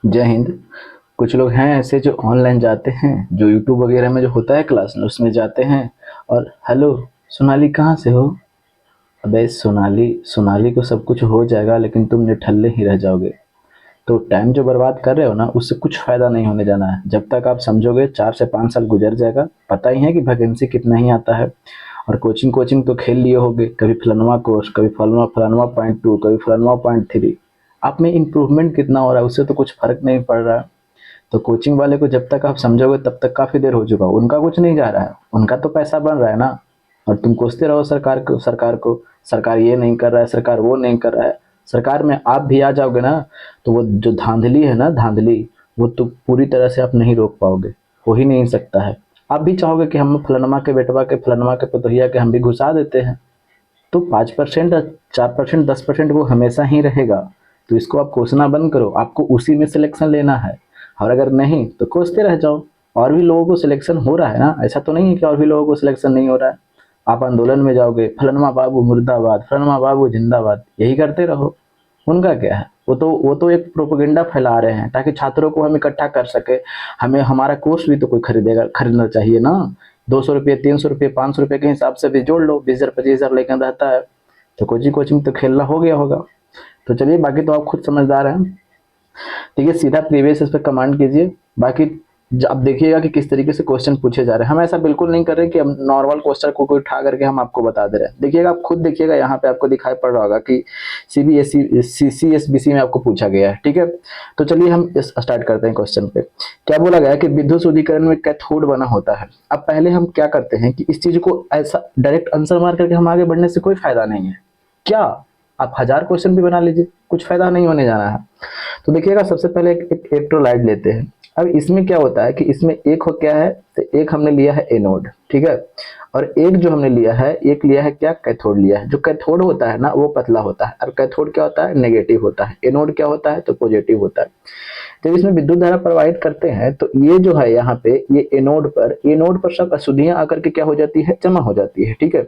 जय हिंद। कुछ लोग हैं ऐसे जो ऑनलाइन जाते हैं, जो यूट्यूब वगैरह में जो होता है क्लास उसमें जाते हैं और हेलो सोनाली कहाँ से हो। अबे सोनाली, सोनाली को सब कुछ हो जाएगा लेकिन तुम निठल्ले ही रह जाओगे। तो टाइम जो बर्बाद कर रहे हो ना, उससे कुछ फायदा नहीं होने जाना है। जब तक आप समझोगे 4 से 5 साल गुजर जाएगा। पता ही है कि वैकेंसी कितना ही आता है। और कोचिंग कोचिंग तो खेल लिए होगे, कभी फलानवा कोर्स, कभी फलानवा फलानवा .2, कभी फलानवा .3। आप में इम्प्रूवमेंट कितना हो रहा है उससे तो कुछ फर्क नहीं पड़ रहा है। तो कोचिंग वाले को जब तक आप समझोगे तब तक काफ़ी देर हो चुका, उनका कुछ नहीं जा रहा है, उनका तो पैसा बन रहा है ना। और तुम कोसते रहो सरकार को, सरकार ये नहीं कर रहा है, सरकार वो नहीं कर रहा है। सरकार में आप भी आ जाओगे ना, तो वो जो धांधली है ना, धांधली, वो तो पूरी तरह से आप नहीं रोक पाओगे। हो ही नहीं सकता है। आप भी चाहोगे कि हम फलानमा के बेटवा के, फलानमा के पतोहिया के हम भी घुसा देते हैं। तो 5%, 4%, 10% वो हमेशा ही रहेगा। तो इसको आप कोसना बंद करो, आपको उसी में सिलेक्शन लेना है। और अगर नहीं तो कोसते रह जाओ। और भी लोगों को सिलेक्शन हो रहा है ना, ऐसा तो नहीं है कि और भी लोगों को सिलेक्शन नहीं हो रहा है। आप आंदोलन में जाओगे, फलनमा बाबू मुर्दाबाद, फलनमा बाबू जिंदाबाद, यही करते रहो। उनका क्या है, वो तो एक प्रोपेगेंडा फैला रहे हैं ताकि छात्रों को हम इकट्ठा कर सके। हमें हमारा कोर्स भी तो कोई खरीदेगा, खरीदना चाहिए ना। 200 रुपये, 300 रुपये, 500 रुपये के हिसाब से भी जोड़ लो, 20,000 25,000 लेकर रहता है। तो कोचिंग कोचिंग तो खेलना हो गया होगा। तो चलिए, बाकी तो आप खुद समझदार हैं। ठीक है, सीधा प्रीवियस इस पर कमांड कीजिए। बाकी अब देखिएगा कि किस तरीके से क्वेश्चन पूछे जा रहे हैं। हम ऐसा बिल्कुल नहीं कर रहे कि हम नॉर्मल क्वेश्चन को कोई उठा करके हम आपको बता दे रहे हैं। देखिएगा, आप खुद देखिएगा, यहाँ पे आपको दिखाई पड़ रहा होगा कि सीबीएसई CCSBC में आपको पूछा गया है। ठीक है, तो चलिए हम इस स्टार्ट करते हैं क्वेश्चन पे। क्या बोला गया कि विद्युत शुद्धिकरण में कैथोड बना होता है। अब पहले हम क्या करते हैं कि इस चीज को ऐसा डायरेक्ट आंसर मार करके हम आगे बढ़ने से कोई फायदा नहीं है। क्या आप 1000 क्वेश्चन भी बना लीजिए, कुछ फायदा नहीं होने जाना है। तो देखिएगा, सबसे पहले एक इलेक्ट्रोलाइट लेते हैं। अब इसमें क्या होता है कि इसमें एक हो क्या है, तो एक हमने लिया है एनोड, ठीक है। और एक जो हमने लिया है, एक लिया है क्या, कैथोड लिया है। जो कैथोड होता है ना, वो पतला होता है, और कैथोड क्या होता है, नेगेटिव होता है। एनोड क्या होता है, तो पॉजिटिव होता है। जब इसमें विद्युत धारा प्रवाहित करते हैं तो ये जो है यहाँ पे, ये एनोड पर सब अशुद्धियां आकर के क्या हो जाती है, जमा हो जाती है। ठीक है,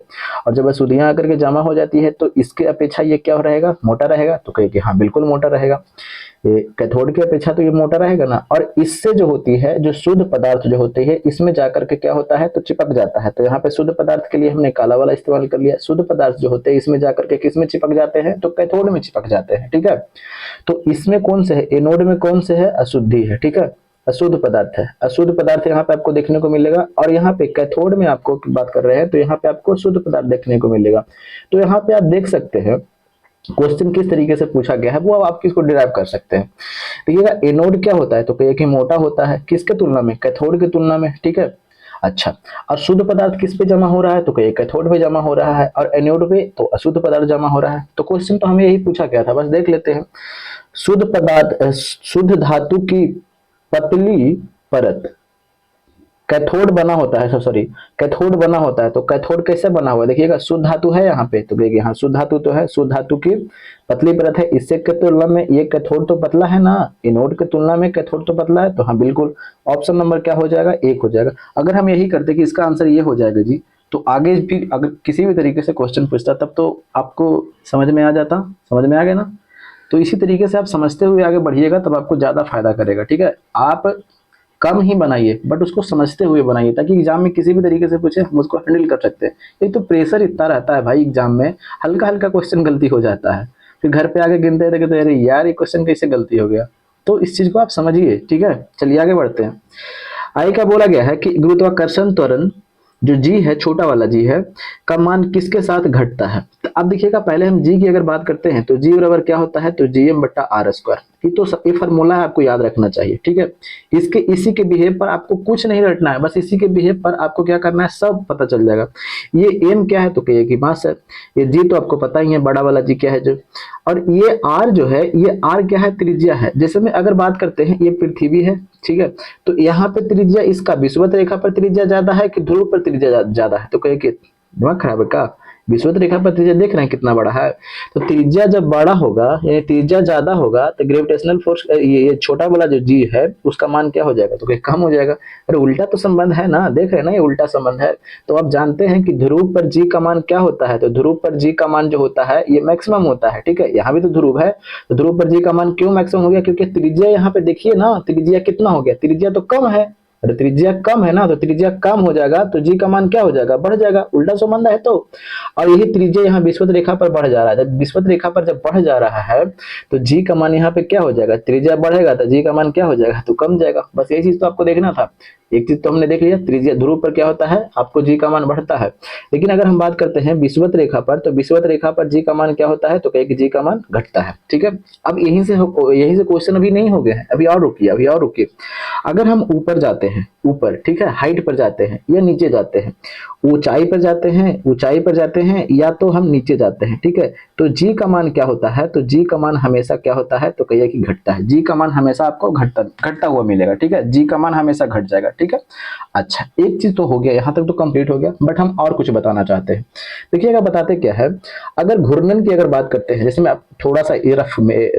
और जब अशुद्धियां आकर के जमा हो जाती है तो इसके अपेक्षा ये क्या रहेगा, मोटा रहेगा। तो कहे कि हाँ बिल्कुल मोटा रहेगा, ये कैथोड की अपेक्षा तो ये मोटा रहेगा ना। और इससे जो होती है, जो शुद्ध पदार्थ जो होती है, इसमें जाकर के क्या होता है, तो चिपक जाता है। तो यहाँ पे शुद्ध पदार्थ के लिए हमने काला वाला इस्तेमाल कर लिया। शुद्ध पदार्थ जो होते हैं इसमें जाकर के किस में चिपक जाते हैं, तो कैथोड में चिपक जाते हैं। ठीक है, तो इसमें कौन से है, एनोड में कौन से है, अशुद्धि है। ठीक है, अशुद्ध पदार्थ है। अशुद्ध पदार्थ यहाँ पे आपको देखने को मिलेगा। और यहाँ पे कैथोड में आपको बात कर रहे हैं तो यहाँ पे आपको शुद्ध पदार्थ देखने को मिलेगा। तो यहाँ पे आप देख सकते हैं क्वेश्चन किस तरीके से पूछा गया है, वो अब आप किसको डिराइव कर सकते हैं। देखिएगा, एनोड क्या होता है, तो कहिए कि मोटा होता है, किसके तुलना में, कैथोड की तुलना में। ठीक है, अच्छा, और शुद्ध पदार्थ किस पे जमा हो रहा है, तो कहिए कैथोड पे जमा हो रहा है, और एनोड पे तो अशुद्ध पदार्थ जमा हो रहा है। तो क्वेश्चन तो हमें यही पूछा गया था, बस देख लेते हैं। शुद्ध पदार्थ, शुद्ध धातु की पतली परत कैथोड बना होता है, सॉरी, कैथोड बना होता है। तो कैथोड कैसे बना हुआ है, देखिएगा, शुद्ध धातु है यहाँ पे, तो देखिए हाँ शुद्ध धातु तो है, शुद्ध धातु की पतली परत है। इससे के तुलना में ये कैथोड तो पतला है ना, एनोड के तुलना में कैथोड तो पतला है। तो हाँ बिल्कुल, ऑप्शन नंबर क्या हो जाएगा, एक हो जाएगा। अगर हम यही करते कि इसका आंसर ये हो जाएगा जी, तो आगे भी अगर किसी भी तरीके से क्वेश्चन पूछता तब तो आपको समझ में आ जाता। समझ में आ गया ना। तो इसी तरीके से आप समझते हुए आगे बढ़िएगा, तब आपको ज्यादा फायदा करेगा। ठीक है, आप कम ही बनाइए बट उसको समझते हुए बनाइए, ताकि एग्जाम में किसी भी तरीके से पूछे हम उसको हैंडल कर सकते हैं। एक तो प्रेशर इतना रहता है भाई एग्जाम में, हल्का हल्का क्वेश्चन गलती हो जाता है, फिर घर पे आके गिनते थे तो अरे यार ये क्वेश्चन कैसे गलती हो गया। तो इस चीज को आप समझिए। ठीक है, चलिए आगे बढ़ते हैं। आई का बोला गया है कि गुरुत्वाकर्षण त्वरण जो जी है, छोटा वाला जी है, का मान किसके साथ घटता है। तो अब देखिएगा, पहले हम जी की अगर बात करते हैं तो जी बराबर क्या होता है, तो GM/R²। ये तो ये फार्मूला है, आपको याद रखना चाहिए। ठीक है, इसके इसी के बिहेव पर आपको कुछ नहीं रटना है, बस इसी के बिहेव पर आपको क्या करना है, सब पता चल जाएगा। ये एम क्या है, तो कहिए कि मास है। ये जी तो आपको पता ही है, बड़ा वाला जी क्या है जो। और ये आर जो है, ये आर क्या है, त्रिज्या है। जैसे में अगर बात करते हैं, ये पृथ्वी है, ठीक है, तो यहाँ पे त्रिज्या इसका विषुवत रेखा पर त्रिज्या ज्यादा है कि ध्रुव पर त्रिज्या ज्यादा है, तो कहे कि दिमाग खराब है का, विषुवत रेखा पर त्रिज्या देख रहे हैं कितना बड़ा है। तो त्रिज्या जब बड़ा होगा यानी त्रिज्या ज्यादा होगा तो ग्रेविटेशनल फोर्स ये छोटा वाला जो जी है उसका मान क्या हो जाएगा, तो कम हो जाएगा। अरे उल्टा तो संबंध है ना, देख रहे हैं ना, ये उल्टा संबंध है। तो आप जानते हैं कि ध्रुव पर जी का मान क्या होता है, तो ध्रुव पर जी का मान जो होता है ये मैक्सिमम होता है, ठीक है। यहाँ भी तो ध्रुव है, तो ध्रुव पर जी का मान क्यों मैक्सिमम हो गया, क्योंकि त्रिज्या यहाँ पे देखिए ना, त्रिज्या कितना हो गया, त्रिज्या तो कम है। अरे त्रिज्या कम है ना, तो त्रिज्या कम हो जाएगा तो जी का मान क्या हो जाएगा, बढ़ जाएगा, उल्टा संबंध है तो। और यही त्रिज्या यहाँ विषुवत रेखा पर बढ़ जा रहा है, जब विषुवत रेखा पर जब बढ़ जा रहा है तो जी का मान यहाँ पे क्या हो जाएगा, त्रिज्या बढ़ेगा तो जी का मान क्या हो जाएगा, तो कम जाएगा। बस यही चीज तो आपको देखना था। एक चीज तो हमने देख लिया, त्रिज्या ध्रुव पर क्या होता है, आपको जी का मान बढ़ता है। लेकिन अगर हम बात करते हैं विषुवत रेखा पर, तो विषुवत रेखा पर जी का मान क्या होता है, तो कहे कि जी का मान घटता है, ठीक है। अब यहीं से क्वेश्चन अभी नहीं हो गए हैं, अभी और रुकिए, अभी और रुकिए। अगर हम ऊपर जाते हैं, ऊपर, ठीक है, हाइट पर जाते हैं या नीचे जाते हैं, ऊंचाई पर जाते हैं, ऊंचाई पर जाते हैं या तो हम नीचे जाते हैं, ठीक है, तो जी का मान क्या होता है, तो जी का मान हमेशा क्या होता है, तो कहिए कि घटता है। जी का मान हमेशा आपको घटता घटता हुआ मिलेगा, ठीक है, जी का मान हमेशा घट जाएगा, ठीक है। अच्छा, एक चीज तो हो गया, यहाँ तक तो कंप्लीट हो गया, बट हम और कुछ बताना चाहते हैं। देखिएगा बताते क्या है, अगर घूर्णन की अगर बात करते हैं, जैसे मैं थोड़ा सा ये रफ में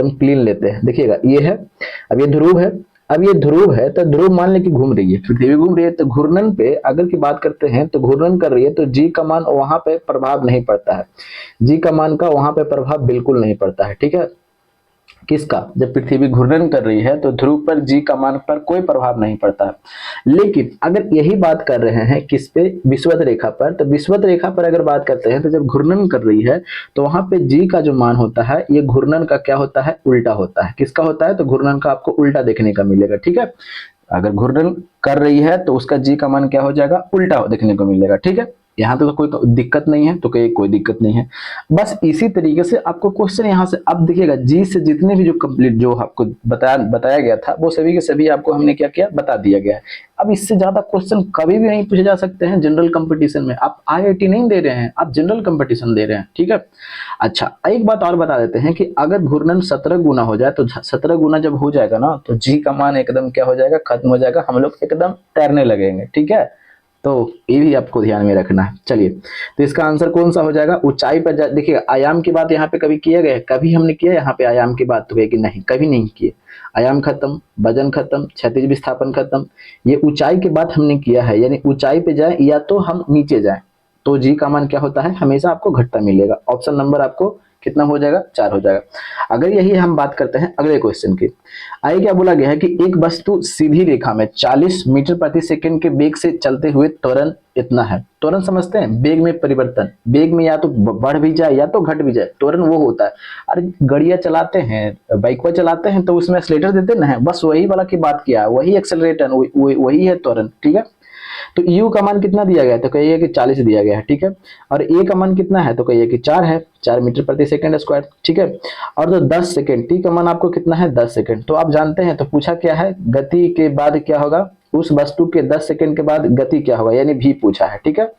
क्लीन लेते हैं, देखिएगा ये है, अब ये ध्रुव है, अब ये ध्रुव है तो ध्रुव मान ले कि घूम रही है, पृथ्वी घूम रही है, तो घूर्णन पे अगर की बात करते हैं तो घूर्णन कर रही है तो जी का मान वहां पे प्रभाव नहीं पड़ता है, जी का मान का वहां पे प्रभाव बिल्कुल नहीं पड़ता है, ठीक है। किसका, जब पृथ्वी घूर्णन कर रही है तो ध्रुव पर जी का मान पर कोई प्रभाव नहीं पड़ता है। लेकिन अगर यही बात कर रहे हैं किस पे, विषुवत रेखा पर, तो विषुवत रेखा पर अगर बात करते हैं तो जब घूर्णन कर रही है तो वहां पे जी का जो मान होता है ये घूर्णन का क्या होता है, उल्टा होता है। किसका होता है, तो घूर्णन का आपको उल्टा देखने का मिलेगा, ठीक है। अगर घूर्णन कर रही है तो उसका जी का मान क्या हो जाएगा, उल्टा देखने को मिलेगा, ठीक है। यहाँ तो कोई दिक्कत नहीं है, तो कोई दिक्कत नहीं है। बस इसी तरीके से आपको क्वेश्चन यहाँ से अब देखिएगा, जी से जितने भी जो कंप्लीट जो आपको बताया गया था वो सभी के सभी आपको हमने क्या किया, बता दिया गया है। अब इससे ज्यादा क्वेश्चन कभी भी नहीं पूछे जा सकते हैं जनरल कंपटीशन में। आप आईआईटी नहीं दे रहे हैं, आप जनरल कंपटीशन दे रहे हैं, ठीक है। अच्छा, एक बात और बता देते हैं कि अगर घूर्णन 17 गुना हो जाए, तो 17 गुना जब हो जाएगा ना तो जी का मान एकदम क्या हो जाएगा, खत्म हो जाएगा, हम लोग एकदम तैरने लगेंगे, ठीक है। तो ये भी आपको ध्यान में रखना है। चलिए, तो इसका आंसर कौन सा हो जाएगा, ऊंचाई पर देखिए आयाम की बात यहाँ पे कभी किया गया, कभी हमने किया यहाँ पे आयाम की बात, तो कि नहीं, कभी नहीं किए। आयाम खत्म, वजन खत्म, क्षैतिज विस्थापन खत्म, ये ऊंचाई की बात हमने किया है, यानी ऊंचाई पे जाए या तो हम नीचे जाए तो जी का मान क्या होता है, हमेशा आपको घटता मिलेगा। ऑप्शन नंबर आपको कितना हो जाएगा, 4 हो जाएगा। अगर यही हम बात करते हैं अगले क्वेश्चन की, आगे क्या बोला गया है कि एक वस्तु सीधी रेखा में 40 मीटर प्रति सेकंड के वेग से चलते हुए त्वरण इतना है। त्वरण समझते हैं, वेग में परिवर्तन, वेग में या तो बढ़ भी जाए या तो घट भी जाए, त्वरण वो होता है। अरे गड़िया चलाते हैं, बाइक पर चलाते हैं तो उसमें एक्सीलरेटर देते ना है, बस वही वाला की बात किया, वही एक्सेलरेटर, वही है त्वरण, ठीक है। तो यू का मान कितना दिया गया है, तो कहिए कि 40 दिया गया है, ठीक है। और ए का मान कितना है, तो कहिए कि 4 है, 4 मीटर प्रति सेकंड स्क्वायर, ठीक है। और तो 10 सेकंड, टी का मान आपको कितना है, 10 सेकंड। तो आप जानते हैं, तो पूछा क्या है, गति के बाद क्या होगा, उस वस्तु के 10 सेकंड के बाद गति क्या होगा, यानी भी पूछा है, ठीक है।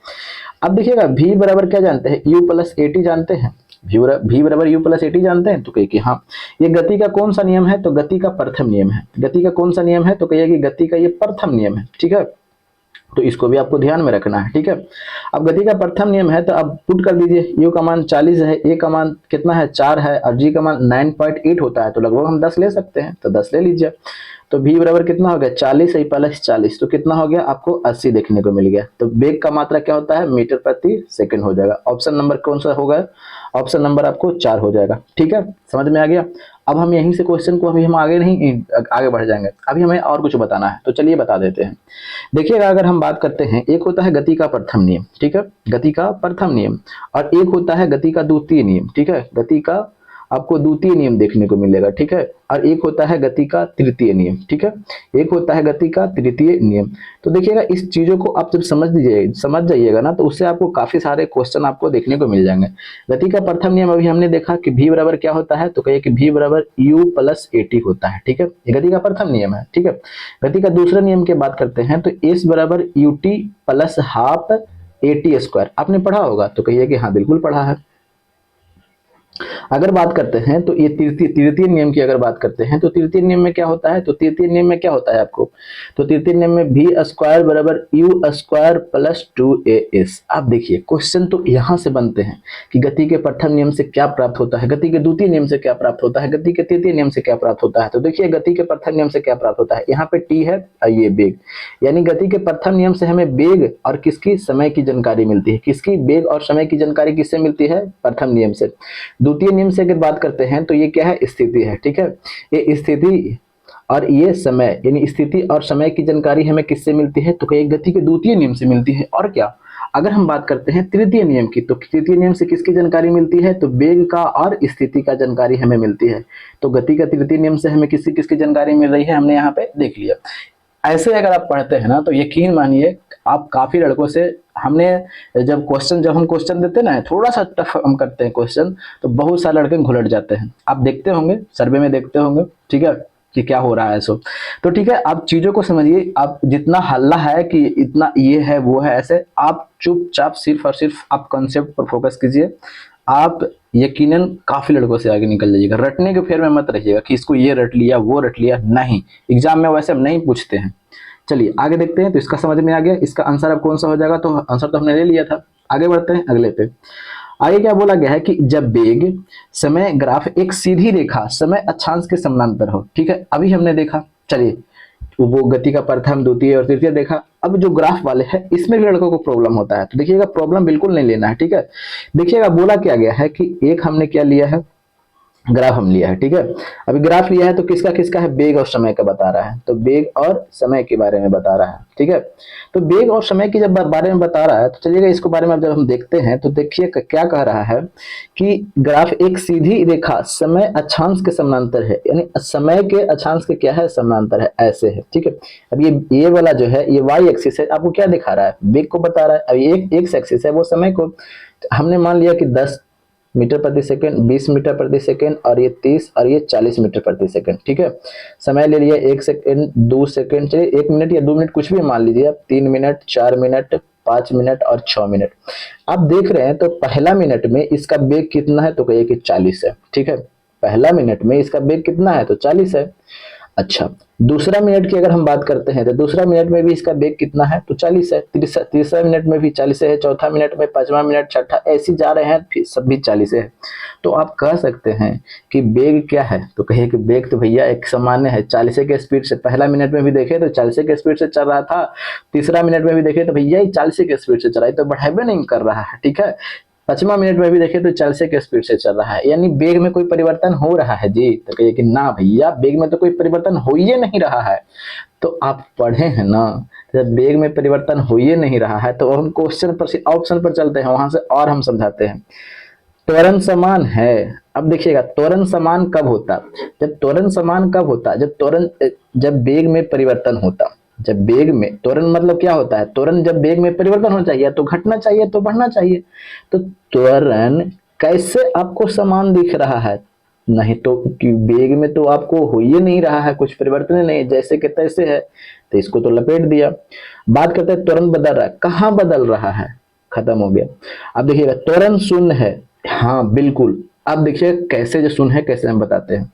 अब देखिएगा v बराबर क्या जानते हैं, u प्लस ए टी जानते हैं, v बराबर u प्लस ए टी जानते हैं, तो कहिए कि हाँ। ये गति का कौन सा नियम है, तो गति का प्रथम नियम है। गति का कौन सा नियम है, तो कहिए कि गति का ये प्रथम नियम है, ठीक है। तो इसको भी आपको ध्यान में रखना है, ठीक है। अब गति का प्रथम नियम है, तो अब पुट कर दीजिए, u का मान 40 है, a का मान कितना है, 4 है, और g का मान 9.8 होता है, तो लगभग हम 10 ले सकते हैं, तो 10 ले लीजिए। तो v बराबर कितना हो गया, 40 है प्लस 40, तो कितना हो गया, आपको 80 देखने को मिल गया। तो वेग का मात्रा क्या होता है, मीटर प्रति सेकंड हो जाएगा। ऑप्शन नंबर कौन सा होगा, ऑप्शन नंबर आपको 4 हो जाएगा, ठीक है, समझ में आ गया। अब हम यहीं से क्वेश्चन को अभी हम आगे बढ़ जाएंगे, अभी हमें और कुछ बताना है, तो चलिए बता देते हैं। देखिएगा, अगर हम बात करते हैं, एक होता है गति का प्रथम नियम, ठीक है, गति का प्रथम नियम, और एक होता है गति का द्वितीय नियम, ठीक है, गति का आपको द्वितीय नियम देखने को मिलेगा, ठीक है, और एक होता है गति का तृतीय नियम, ठीक है, एक होता है गति का तृतीय नियम। तो देखिएगा, इस चीजों को आप जब समझ जाइएगा ना, तो उससे आपको काफी सारे क्वेश्चन आपको देखने को मिल जाएंगे। गति का प्रथम नियम अभी हमने देखा कि v बराबर क्या होता है, तो कहिए कि v बराबर u प्लस ए टी होता है, ठीक है, ये गति का प्रथम नियम है, ठीक है। गति का दूसरा नियम की बात करते हैं, तो s बराबर U T plus half A T square, आपने पढ़ा होगा, तो कहिए कि हाँ बिल्कुल पढ़ा है। अगर बात करते हैं तो ये तृतीय नियम की अगर बात करते हैं तो तृतीय नियम में क्या होता है, तो तृतीय नियम में क्या होता है आपको, तो तृतीय नियम में भी स्क्वायर बराबर यू स्क्वायर प्लस 2as। आप देखिए क्वेश्चन तो यहाँ से बनते हैं कि गति के प्रथम नियम से क्या प्राप्त होता है, गति के द्वितीय नियम से क्या प्राप्त होता है, गति के तृतीय नियम से क्या प्राप्त होता है। तो देखिए गति के प्रथम नियम से क्या प्राप्त होता है, यहाँ पे टी है और ये वेग, यानी गति के प्रथम नियम से हमें वेग और किसकी, समय की जानकारी मिलती है। किसकी, वेग और समय की जानकारी किससे मिलती है, प्रथम नियम से। द्वितीय नियम से अगर बात करते हैं तो ये क्या है, स्थिति है, ठीक है। ये स्थिति और ये समय, यानी स्थिति और समय की जानकारी हमें किससे मिलती है, तो कहीं गति के द्वितीय नियम से मिलती है। और क्या, अगर हम बात करते हैं तृतीय नियम की, तो तृतीय नियम से किसकी जानकारी मिलती है, तो वेग का और स्थिति का जानकारी हमें मिलती है। तो गति का तृतीय नियम से हमें किसकी किसकी जानकारी मिल रही है, हमने यहाँ पे देख लिया। ऐसे अगर आप पढ़ते हैं ना तो यकीन मानिए आप काफी लड़कों से, हमने जब हम क्वेश्चन देते हैं ना, थोड़ा सा टफ हम करते हैं क्वेश्चन, तो बहुत सारे लड़के घुलट जाते हैं। आप देखते होंगे, सर्वे में देखते होंगे, ठीक है, कि क्या हो रहा है। सो तो ठीक है, आप चीजों को समझिए। आप जितना हल्ला है कि इतना ये है वो है, ऐसे आप चुपचाप सिर्फ और सिर्फ आप कॉन्सेप्ट पर फोकस कीजिए। आप यकीनन काफी लड़कों से आगे निकल जाइएगा। रटने के फेर में मत रहिएगा कि इसको ये रट लिया वो रट लिया, नहीं, एग्जाम में वैसे हम नहीं पूछते हैं। चलिए आगे देखते हैं। तो इसका समझ में आ गया, इसका आंसर अब कौन सा हो जाएगा, तो आंसर तो हमने ले लिया था। आगे बढ़ते हैं अगले पे। आगे क्या बोला गया है कि जब वेग समय ग्राफ एक सीधी रेखा समय अक्षांश के समानांतर हो, ठीक है, अभी हमने देखा। चलिए वो गति का प्रथम द्वितीय और तृतीय देखा। अब जो ग्राफ वाले हैं इसमें भी लड़कों को प्रॉब्लम होता है, तो देखिएगा प्रॉब्लम बिल्कुल नहीं लेना है, ठीक है। देखिएगा बोला क्या गया है कि एक हमने क्या लिया है, ग्राफ हम लिया है, ठीक है। अभी ग्राफ लिया है तो किसका किसका है, वेग और समय का बता रहा है, तो वेग और समय के बारे में बता रहा है, ठीक है। तो वेग और समय की जब बारे में बता रहा है तो चलिएगा इसको बारे में अब जब हम देखते हैं तो देखिए क्या कह रहा है कि ग्राफ एक सीधी रेखा समय अक्षांश के समानांतर है, यानी समय के अक्षांश के क्या है, समानांतर है, ऐसे है, ठीक है। अब ये वाला जो है ये वाई एक्सिस है, आपको क्या दिखा रहा है, वेग को बता रहा है। अब ये एक्स एक्सिस है वो समय को, हमने मान लिया कि 10 मीटर प्रति सेकंड, 20 मीटर प्रति सेकंड, और ये 30 और ये 40 मीटर प्रति सेकंड, ठीक है। समय ले लिया 1 सेकंड, 2 सेकंड, चलिए 1 मिनट या 2 मिनट कुछ भी मान लीजिए आप, 3 मिनट, 4 मिनट, 5 मिनट और 6 मिनट। आप देख रहे हैं तो पहला मिनट में इसका वेग कितना है, तो कहिए कि 40 है, ठीक है। पहला मिनट में इसका वेग कितना है, तो 40 है। अच्छा, दूसरा मिनट की अगर हम बात करते हैं तो दूसरा मिनट में भी इसका वेग कितना है, तो 40 है। तीसरा मिनट में भी 40 है, चौथा मिनट में, पांचवा मिनट, छठा, ऐसे जा रहे हैं, फिर सब भी 40 है। तो आप कह सकते हैं कि वेग क्या है, तो कहिए कि वेग तो भैया एक सामान्य है, 40 के स्पीड से। पहला मिनट में भी देखे तो 40 के स्पीड से चल रहा था, तीसरा मिनट में भी देखे तो भैया 40 के स्पीड से चल रहा है, तो बढ़ावे नहीं कर रहा है, ठीक है। 5वां मिनट में भी देखे तो 40 के स्पीड से चल रहा है, यानी वेग में कोई परिवर्तन हो रहा है जी, तो कहिए कि ना भैया वेग में तो कोई परिवर्तन हो ही नहीं रहा है। तो आप पढ़े हैं ना, जब वेग में परिवर्तन हो ही नहीं रहा है तो हम क्वेश्चन पर ऑप्शन पर चलते हैं, वहां से और हम समझाते हैं। त्वरण समान है। अब देखिएगा त्वरण समान कब होता, जब त्वरण समान कब होता, जब वेग में परिवर्तन होता। जब वेग में, त्वरण मतलब क्या होता है, त्वरण जब वेग में परिवर्तन होना चाहिए तो घटना चाहिए तो बढ़ना चाहिए। तो त्वरण कैसे आपको समान दिख रहा है, नहीं तो कि वेग में तो आपको हो ही नहीं रहा है, कुछ परिवर्तन नहीं, जैसे कि तैसे है, तो इसको तो लपेट दिया। बात करते हैं त्वरण बदल रहा है, कहाँ बदल रहा है, खत्म हो गया। अब देखिएगा त्वरण शून्य है, हाँ बिल्कुल। अब देखिए कैसे जो शून्य है कैसे हम बताते हैं।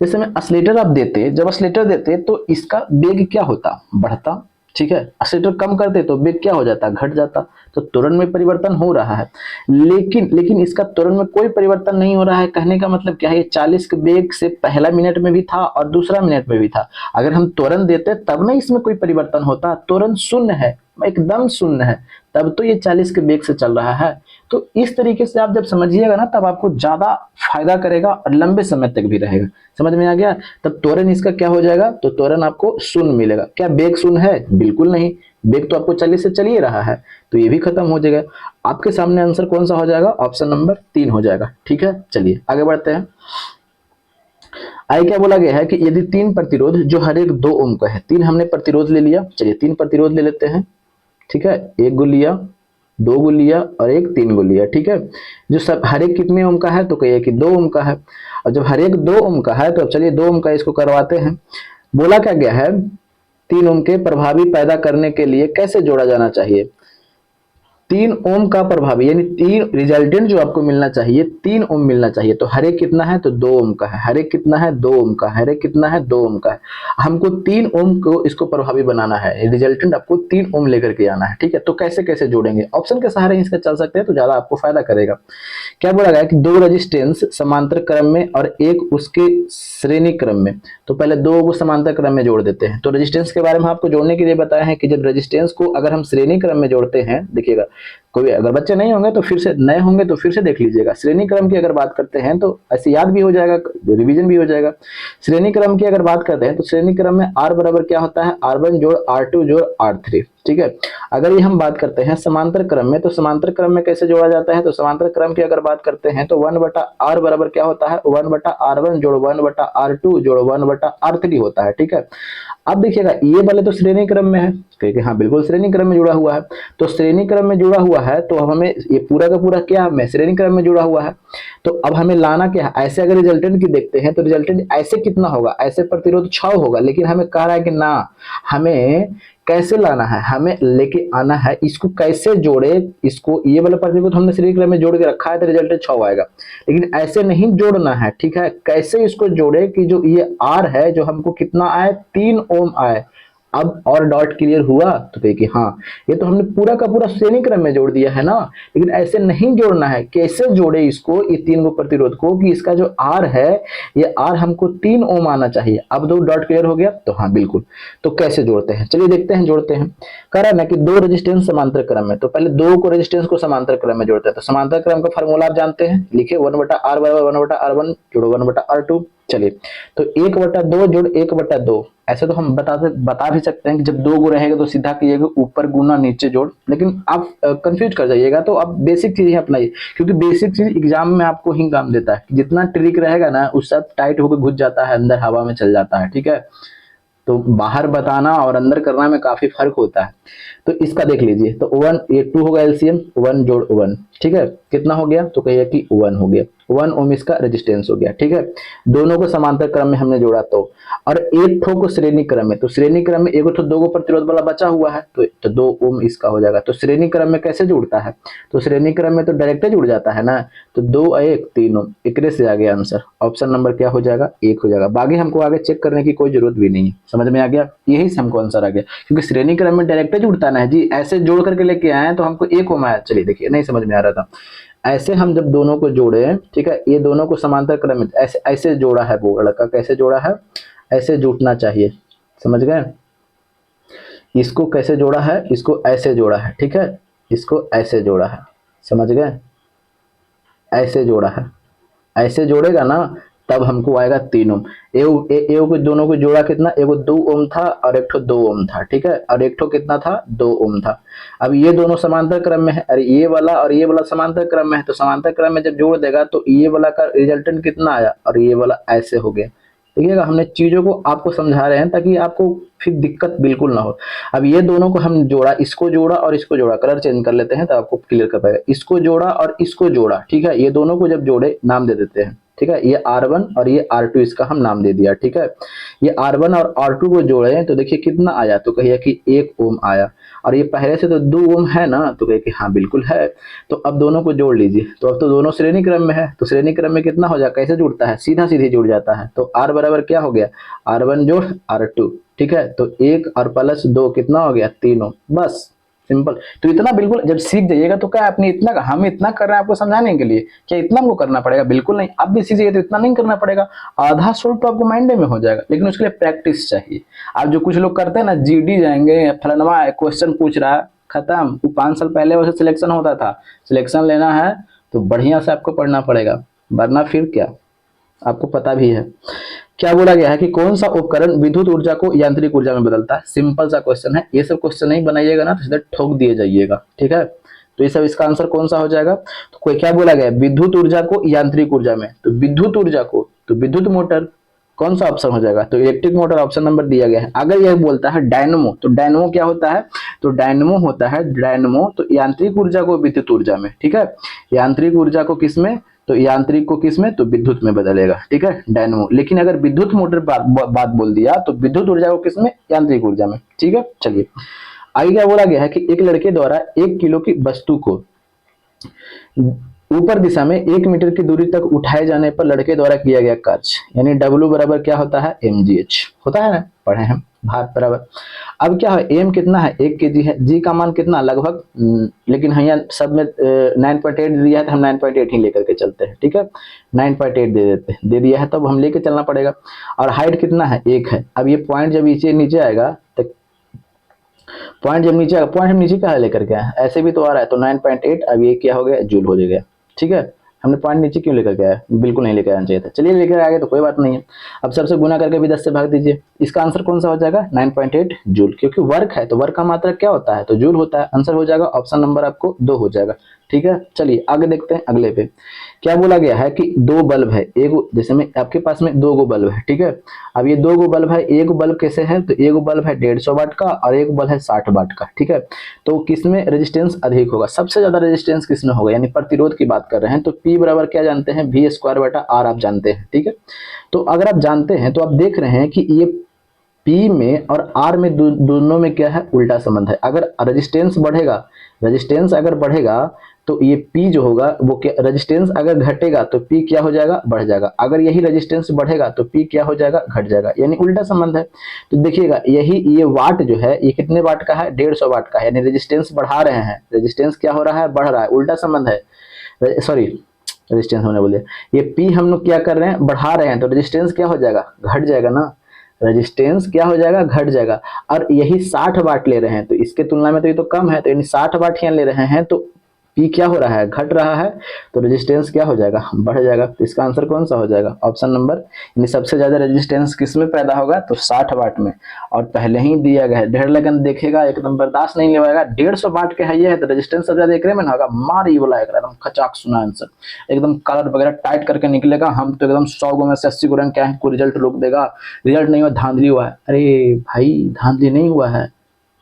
जैसे में अस्लेटर आप देते, जब अस्लेटर देते तो इसका वेग क्या होता, बढ़ता, ठीक है। अस्लेटर कम करते तो वेग क्या हो जाता, घट जाता। तो त्वरण में परिवर्तन हो रहा है, लेकिन इसका त्वरण में कोई परिवर्तन नहीं हो रहा है। कहने का मतलब क्या है, 40 के वेग से पहला मिनट में भी था और दूसरा मिनट में भी था। अगर हम त्वरण देते तब नहीं इसमें कोई परिवर्तन होता, त्वरण शून्य है, एकदम शून्य है, तब तो ये 40 के वेग से चल रहा है। तो इस तरीके से आप जब समझिएगा ना तब आपको ज्यादा फायदा करेगा और लंबे समय तक भी रहेगा। समझ में आ गया, तब त्वरण इसका क्या हो जाएगा, तो त्वरण आपको शून्य मिलेगा। क्या वेग शून्य है, बिल्कुल नहीं, वेग तो आपको 40 से चल ही रहा है, तो ये भी खत्म हो जाएगा। आपके सामने आंसर कौन सा हो जाएगा, ऑप्शन नंबर 3 हो जाएगा, ठीक है। चलिए आगे बढ़ते हैं। आगे क्या बोला गया है कि यदि 3 प्रतिरोध जो हर एक 2 ओम का है, 3 हमने प्रतिरोध ले लिया, चलिए 3 प्रतिरोध ले लेते हैं, ठीक है। 1 गो लिया, 2 गो लिया और 3 गो लिया, ठीक है। जो सब हर एक कितने ओम का है, तो कहिए कि 2 ओम का है। और जब हर एक 2 ओम का है तो अब चलिए 2 ओम का इसको करवाते हैं। बोला क्या गया है, 3 ओम के प्रभावी पैदा करने के लिए कैसे जोड़ा जाना चाहिए। 3 ओम का प्रभावी यानी 3 रिजल्टेंट जो आपको मिलना चाहिए 3 ओम मिलना चाहिए। तो हर एक कितना है तो 2 ओम का है, हर एक कितना है 2 ओम का, हर एक कितना है 2 ओम का है। हमको 3 ओम को इसको प्रभावी बनाना है, रिजल्टेंट आपको 3 ओम लेकर के आना है। ठीक है, तो कैसे कैसे जोड़ेंगे, ऑप्शन के सहारे इसका चल सकते हैं तो ज्यादा आपको फायदा करेगा। क्या बोला गया कि 2 रेजिस्टेंस समांतर क्रम में और एक उसके श्रेणी क्रम में। तो पहले 2 को समांतर क्रम में जोड़ देते हैं। तो रेजिस्टेंस के बारे में आपको जोड़ने के लिए बताया है कि जब रेजिस्टेंस को अगर हम श्रेणी क्रम में जोड़ते हैं, देखिएगा कोई अगर बच्चे नहीं होंगे तो फिर से नए होंगे तो फिर से देख लीजिएगा। श्रेणी क्रम की अगर बात करते हैं तो ऐसे याद भी हो जाएगा, रिवीजन भी हो जाएगा। श्रेणी क्रम की अगर बात करते हैं तो श्रेणी क्रम में आर बराबर क्या होता है, R1 जोड़ R2 जोड़ R3। ठीक है, अगर ये हम बात करते हैं समांतर क्रम में तो समांतर क्रम में कैसे जोड़ा जाता है, तो समांतर क्रम की अगर बात करते हैं तो 1/r बराबर क्या होता है, 1/r1 जोड़ 1/r2 जोड़ 1/r3 होता है। ठीक है, अब देखिएगा ये वाले तो श्रेणी क्रम में है, क्योंकि हाँ बिल्कुल श्रेणी क्रम में जुड़ा हुआ है। तो श्रेणी क्रम में जुड़ा हुआ है तो अब हमें ये पूरा का पूरा क्या है, श्रेणी क्रम में जुड़ा हुआ है। तो अब हमें लाना क्या है, ऐसे अगर रिजल्टेंट की देखते हैं तो रिजल्टेंट ऐसे कितना होगा, ऐसे प्रतिरोध 6 होगा, लेकिन हमें कह रहा है कि ना हमें कैसे लाना है, हमें लेके आना है इसको कैसे जोड़े, इसको ये वाला प्रतिरोध हमने श्रेणी क्रम में जोड़ के रखा है तो रिजल्टेंट 6 आएगा, लेकिन ऐसे नहीं जोड़ना है। ठीक है, कैसे इसको जोड़े कि जो ये आर है जो हमको कितना आए 3 ओम आए। अब और डॉट क्लियर हुआ तो कहे कि हाँ ये तो हमने पूरा का पूरा श्रेणी क्रम में जोड़ दिया है ना, लेकिन ऐसे नहीं जोड़ना है। कैसे जोड़े इसको, ये 3 को प्रतिरोध को, कि इसका जो आर है ये आर हमको 3 ओम आना चाहिए। अब 2 डॉट क्लियर हो गया तो हाँ बिल्कुल। तो कैसे जोड़ते हैं, चलिए देखते हैं, जोड़ते हैं। कह रहा है ना कि 2 रेजिस्टेंस समांतर क्रम में, तो पहले 2 को रेजिस्टेंस को समांतर क्रम में जोड़ते हैं। तो समांतर क्रम का फार्मूला आप जानते हैं, लिखे 1/r बराबर 1/r1 जोड़ 1/r2। चलिए, तो 1/2 जोड़ 1/2, ऐसे तो हम बता भी सकते हैं कि जब 2 गो रहेगा तो सीधा कीजिएगा ऊपर गुना नीचे जोड़, लेकिन आप कंफ्यूज कर जाइएगा। तो आप बेसिक चीजें अपनाइए, क्योंकि बेसिक चीज एग्जाम में आपको ही काम देता है। जितना ट्रिक रहेगा ना उस साथ टाइट होकर घुस जाता है, अंदर हवा में चल जाता है। ठीक है, तो बाहर बताना और अंदर करना में काफी फर्क होता है। तो इसका देख लीजिए, तो 1 ये 2 होगा एलसीएम, 1 जोड़ 1। ठीक है, कितना हो गया, तो कहिए कि 1 हो गया, 1 ओम इसका रेजिस्टेंस हो गया। ठीक है, दोनों को समांतर क्रम में हमने जोड़ा तो, और एक ठो को श्रेणी क्रम में, तो श्रेणी क्रम में एक तो 2 को प्रतिरोध वाला बचा हुआ है तो 2 ओम इसका हो जाएगा। तो श्रेणी क्रम में कैसे जुड़ता है, तो श्रेणी क्रम में तो डायरेक्ट जुड़ जाता है ना, तो 2 1 3 ओम, एक से आ गया आंसर। ऑप्शन नंबर क्या हो जाएगा, 1 हो जाएगा। बाकी हमको आगे चेक करने की कोई जरूरत भी नहीं है, समझ में आ गया, यही से हमको आंसर आ गया, क्योंकि श्रेणी क्रम में डायरेक्ट जुड़ता ना है जी, ऐसे जोड़ करके लेके आए तो हमको 1 ओम आया। चलिए देखिए, नहीं समझ में आ रहा था, ऐसे हम जब दोनों को जोड़े, ठीक है, ये दोनों को समांतर क्रम में ऐसे ऐसे जोड़ा है, वो लड़का कैसे जोड़ा है, ऐसे जुटना चाहिए, समझ गए। इसको कैसे जोड़ा है, इसको ऐसे जोड़ा है। ठीक है, इसको ऐसे जोड़ा है, समझ गए, ऐसे जोड़ा है, ऐसे जोड़ेगा ना तब हमको आएगा 3 ओम। एगो को दोनों को जोड़ा कितना, एगो 2 ओम था और एक ठो 2 ओम था। ठीक है, और एक ठो कितना था, 2 ओम था। अब ये दोनों समांतर क्रम में है, अरे ये वाला और ये वाला समांतर क्रम में है, तो समांतर क्रम में जब जोड़ देगा तो ये वाला का रिजल्टेंट कितना आया और ये वाला ऐसे हो गया। देखिएगा, हमने चीजों को आपको समझा रहे हैं ताकि आपको फिर दिक्कत बिल्कुल ना हो। अब ये दोनों को हम जोड़ा, इसको जोड़ा और इसको जोड़ा, कलर चेंज कर लेते हैं तो आपको क्लियर कर पाएगा। इसको जोड़ा और इसको जोड़ा, ठीक है, ये दोनों को जब जोड़े नाम दे देते हैं। ठीक है, ये R1 और ये R2 इसका हम नाम दे दिया। ठीक है, ये R1 और R2 को जोड़े तो देखिए कितना आया, तो कहिए कि 1 ओम आया, और ये पहले से तो 2 ओम है ना, तो कहिए कि हाँ बिल्कुल है। तो अब दोनों को जोड़ लीजिए, तो अब तो दोनों श्रेणी क्रम में है, तो श्रेणी क्रम में कितना हो जाए, कैसे जुड़ता है, सीधा सीधे जुड़ जाता है। तो R बराबर क्या हो गया, R1 जोड़ R2। ठीक है, तो 1 और प्लस 2 कितना हो गया, 3 ओम, बस सिंपल। तो इतना बिल्कुल जब सीख जाइएगा तो क्या अपनी इतना, हम इतना कर रहे हैं आपको समझाने के लिए, क्या इतना हमको करना पड़ेगा, बिल्कुल नहीं। आप भी सीख जाइए तो इतना नहीं करना पड़ेगा, आधा सोल्व तो आपको माइंड में हो जाएगा, लेकिन उसके लिए प्रैक्टिस चाहिए। आप जो कुछ लोग करते हैं ना, जीडी जाएंगे, फलाना क्वेश्चन पूछ रहा है, खत्म। वो 5 साल पहले वैसे सिलेक्शन होता था, सिलेक्शन लेना है तो बढ़िया से आपको पढ़ना पड़ेगा, वरना फिर क्या, आपको पता भी है। क्या बोला गया है कि कौन सा उपकरण विद्युत ऊर्जा को यांत्रिक ऊर्जा में बदलता है। सिंपल सा क्वेश्चन है, ये सब क्वेश्चन नहीं बनाइएगा ना तो सीधा ठोक दिए जाइएगा। ठीक है, तो ये सब इसका आंसर कौन सा हो जाएगा, तो कोई क्या बोला गया, विद्युत ऊर्जा को यांत्रिक ऊर्जा में, तो विद्युत ऊर्जा को, तो विद्युत मोटर कौन सा ऑप्शन हो जाएगा, तो इलेक्ट्रिक मोटर ऑप्शन नंबर दिया गया है। अगर यह बोलता है डायनमो, तो डायनमो क्या होता है, तो डायनमो होता है, डायनमो तो यांत्रिक ऊर्जा को विद्युत ऊर्जा में, ठीक है, यांत्रिक ऊर्जा को किसमें, तो यांत्रिक को किसमें, तो विद्युत में बदलेगा। ठीक है, डायनमो। लेकिन अगर विद्युत मोटर बात बोल दिया तो विद्युत ऊर्जा को किसमें, यांत्रिक ऊर्जा में। ठीक है, चलिए आगे क्या बोला गया है कि एक लड़के द्वारा 1 किलो की वस्तु को ऊपर दिशा में 1 मीटर की दूरी तक उठाए जाने पर लड़के द्वारा किया गया कार्य, यानी डब्ल्यू बराबर क्या होता है, mgh होता है ना, पढ़े हम, भार बराबर। अब क्या है, एम कितना है, 1 kg है, जी का मान कितना लगभग, लेकिन यहाँ सब में 9.8 दिया है तो हम 9.8 ही लेकर के चलते हैं, ठीक है, 9.8 दे देते हैं, दे दिया है तब हम लेके चलना पड़ेगा। और हाइट कितना है, 1 है। अब ये पॉइंट जब नीचे नीचे आएगा तो पॉइंट जब नीचे आएगा, पॉइंट हम नीचे कहाँ लेकर के आए, ऐसे भी तो आ रहा है, तो 9.8, अब ये क्या हो गया, जूल हो गया, ठीक है। हमने पॉइंट नीचे क्यों लेकर के आया, बिल्कुल नहीं लेकर आना चाहिए था, चलिए लेकर आ गए तो कोई बात नहीं है। अब सबसे गुना करके भी 10 से भाग दीजिए, इसका आंसर कौन सा हो जाएगा, 9.8 जूल, क्योंकि वर्क है तो वर्क का मात्रा क्या होता है, तो जूल होता है। आंसर हो जाएगा ऑप्शन नंबर आपको 2 हो जाएगा, ठीक है। चलिए आगे देखते हैं अगले पे। क्या बोला गया है कि 2 बल्ब है, एक जैसे में आपके पास में 2 गो बल्ब है, ठीक है। अब ये 2 गो बल्ब है, एक बल्ब कैसे है, तो एक बल्ब है 150 वाट का और एक बल्ब है 60 वाट का, ठीक है। तो किसमें रेजिस्टेंस अधिक होगा, सबसे ज्यादा रेजिस्टेंस किसमें होगा, यानी प्रतिरोध की बात कर रहे हैं, तो P बराबर क्या जानते हैं, V स्क्वायर बटा R आप जानते हैं, ठीक है। तो अगर आप जानते हैं तो आप देख रहे हैं कि ये P में और R में दोनों में क्या है, उल्टा संबंध है। अगर रेजिस्टेंस बढ़ेगा, रेजिस्टेंस अगर बढ़ेगा तो ये P जो होगा वो क्या, रेजिस्टेंस अगर घटेगा तो P क्या हो जाएगा, बढ़ जाएगा। अगर यही रेजिस्टेंस बढ़ेगा तो P क्या हो जाएगा, घट जाएगा, यानी उल्टा संबंध है। तो देखिएगा यही ये वाट जो है ये कितने वाट का है, 150 वाट का है, यानी रेजिस्टेंस बढ़ा रहे हैं, रेजिस्टेंस क्या हो रहा है, बढ़ रहा है, उल्टा संबंध है, सॉरी रेजिस्टेंस होने बोले, ये P हम लोग क्या कर रहे हैं, बढ़ा रहे हैं, तो रेजिस्टेंस क्या हो जाएगा, घट जाएगा ना, रेजिस्टेंस क्या हो जाएगा, घट जाएगा। और यही 60 वाट ले रहे हैं तो इसके तुलना में तो ये तो कम है, तो यानी 60 वाट यहाँ ले रहे हैं तो P क्या हो रहा है, घट रहा है, तो रेजिस्टेंस क्या हो जाएगा, बढ़ जाएगा। तो इसका आंसर कौन सा हो जाएगा, ऑप्शन नंबर, यानी सबसे ज्यादा रेजिस्टेंस किस में पैदा होगा, तो 60 वाट में। और पहले ही दिया गया है, ढेर लगन देखेगा एकदम बर्दाश्त नहीं लेगा, 150 वाट के है ये है, तो रेजिस्टेंस सबसे ज्यादा एकरे में ना होगा, मार ये बोला एकदम खचाक सुना आंसर, एकदम कलर वगैरह टाइट करके निकलेगा। हम तो एकदम 100 गो में से 80 गो रंग क्या है, कोई रिजल्ट रोक देगा, रिजल्ट नहीं हुआ धांधली हुआ है, अरे भाई धांधली नहीं हुआ है,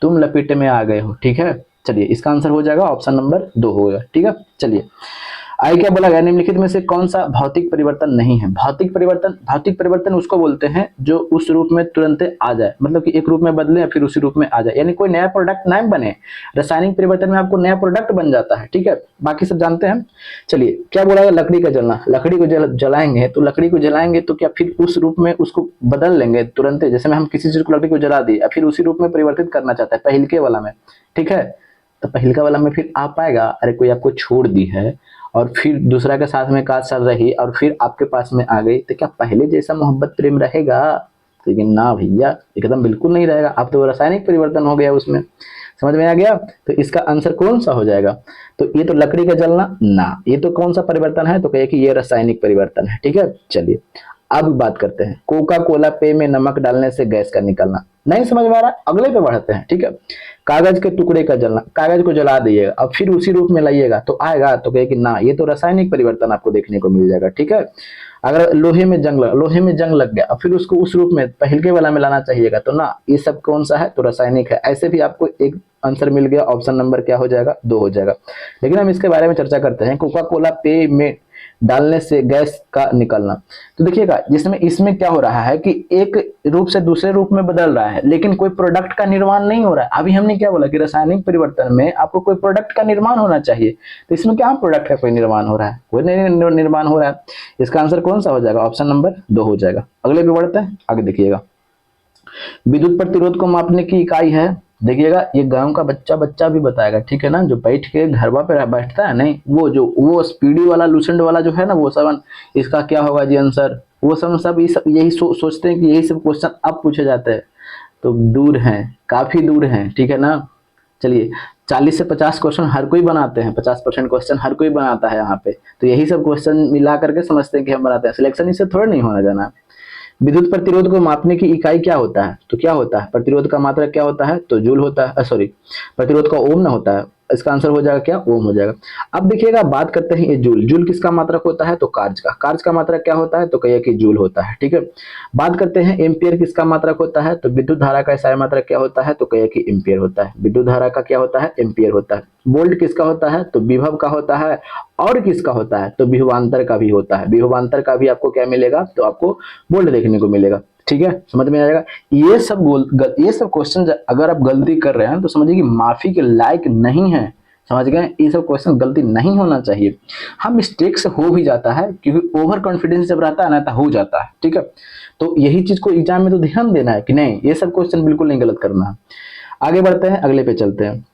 तुम लपेटे में आ गए हो, ठीक है। चलिए इसका आंसर हो जाएगा ऑप्शन नंबर 2 होगा, ठीक है। चलिए आगे क्या बोला गया, निम्नलिखित में से कौन सा भौतिक परिवर्तन नहीं है। भौतिक परिवर्तन उसको बोलते हैं जो उस रूप में तुरंत आ जाए, मतलब कि एक रूप में बदले या फिर उसी रूप में आ जाए, यानी कोई नया प्रोडक्ट ना बने। रासायनिक परिवर्तन में आपको नया प्रोडक्ट बन जाता है, ठीक है, बाकी सब जानते हैं। चलिए क्या बोला गया, लकड़ी का जलना, लकड़ी को जलाएंगे तो लकड़ी को जलाएंगे तो क्या फिर उस रूप में उसको बदल लेंगे तुरंत, जैसे में हम किसी चीज को लकड़ी को जला दी या फिर उसी रूप में परिवर्तित करना चाहता है पहिलके वाला में, ठीक है। तो पहिलका वाला में फिर आ पाएगा, अरे कोई आपको छोड़ दी है और फिर दूसरा के साथ में काज चल रही और फिर आपके पास में आ गई, तो क्या पहले जैसा मोहब्बत प्रेम रहेगा, लेकिन ना भैया, एकदम बिल्कुल नहीं रहेगा। अब तो रासायनिक परिवर्तन हो गया उसमें, समझ में आ गया। तो इसका आंसर कौन सा हो जाएगा, तो ये तो लकड़ी का जलना ना, ये तो कौन सा परिवर्तन है, तो कहिए कि ये रासायनिक परिवर्तन है, ठीक है। चलिए अब बात करते हैं कोका कोला पे में नमक डालने से गैस का निकलना, नहीं समझ में आ रहा, अगले पे बढ़ते हैं, ठीक है। कागज के टुकड़े का जलना, कागज को जला दिएगा अब फिर उसी रूप में लाइएगा तो आएगा, तो कहे कि ना ये तो रासायनिक परिवर्तन आपको देखने को मिल जाएगा, ठीक है। अगर लोहे में जंग लग गया अब फिर उसको उस रूप में पहलके वाला में लाना चाहिएगा, तो ना ये सब कौन सा है, तो रासायनिक है। ऐसे भी आपको एक आंसर मिल गया, ऑप्शन नंबर क्या हो जाएगा, 2 हो जाएगा। लेकिन हम इसके बारे में चर्चा करते हैं, कोका कोला पे में डालने से गैस का निकलना। तो देखिएगा जिसमें इसमें क्या हो रहा है कि एक रूप से दूसरे रूप में बदल रहा है, लेकिन कोई प्रोडक्ट का निर्माण नहीं हो रहा है। अभी हमने क्या बोला कि रासायनिक परिवर्तन में आपको कोई प्रोडक्ट का निर्माण होना चाहिए, तो इसमें क्या प्रोडक्ट का कोई निर्माण हो रहा है, कोई नहीं निर्माण हो रहा है। इसका आंसर कौन सा हो जाएगा, ऑप्शन नंबर 2 हो जाएगा। अगले पे बढ़ते हैं, आगे देखिएगा विद्युत प्रतिरोध को मापने की इकाई है, देखिएगा ये गांव का बच्चा भी बताएगा, ठीक है ना, जो बैठ के घरवा पे बैठता है, नहीं वो स्पीडी वाला लूसेंट वाला जो है ना वो सब, इसका क्या होगा जी आंसर, वो सब यही सोचते हैं कि यही सब क्वेश्चन अब पूछे जाते हैं, तो दूर हैं, काफी दूर हैं, ठीक है ना। चलिए 40 से 50 क्वेश्चन हर कोई बनाते हैं, 50% क्वेश्चन हर कोई बनाता है यहाँ पे, तो यही सब क्वेश्चन मिला करके समझते हैं कि हम बनाते हैं, सिलेक्शन इससे थोड़ा नहीं होना जाना। विद्युत प्रतिरोध को मापने की इकाई क्या होता है, तो क्या होता है, प्रतिरोध का मात्रक क्या होता है, तो जूल होता है, सॉरी प्रतिरोध का ओम ना होता है, इसका आंसर हो जाएगा क्या, ओम हो जाएगा। अब देखिएगा बात करते हैं ये जूल किसका मात्रक होता है, तो कार्य का मात्रक क्या होता है, तो कहिए कि जूल होता है, ठीक है। बात करते हैं एम्पियर किसका मात्रक होता है, तो विद्युत धारा का एसआई मात्रक क्या होता है, तो कहिए कि एम्पियर होता है, विद्युत धारा का क्या होता है, एम्पियर होता है। वोल्ट किसका होता है, तो विभव का होता है, और किसका होता है, तो विभवांतर का भी होता है, विभवांतर का भी आपको क्या मिलेगा, तो आपको वोल्ट देखने को मिलेगा। ठीक है, समझ में आ जाएगा। ये सब क्वेश्चन अगर आप गलती कर रहे हैं तो समझिए कि माफी के लायक नहीं है, समझ गए। ये सब क्वेश्चन गलती नहीं होना चाहिए। हम मिस्टेक से हो भी जाता है क्योंकि ओवर कॉन्फिडेंस जब रहता है ना तो हो जाता है, ठीक है। तो यही चीज को एग्जाम में तो ध्यान देना है कि नहीं, ये सब क्वेश्चन बिल्कुल नहीं गलत करना है। आगे बढ़ते हैं, अगले पे चलते हैं।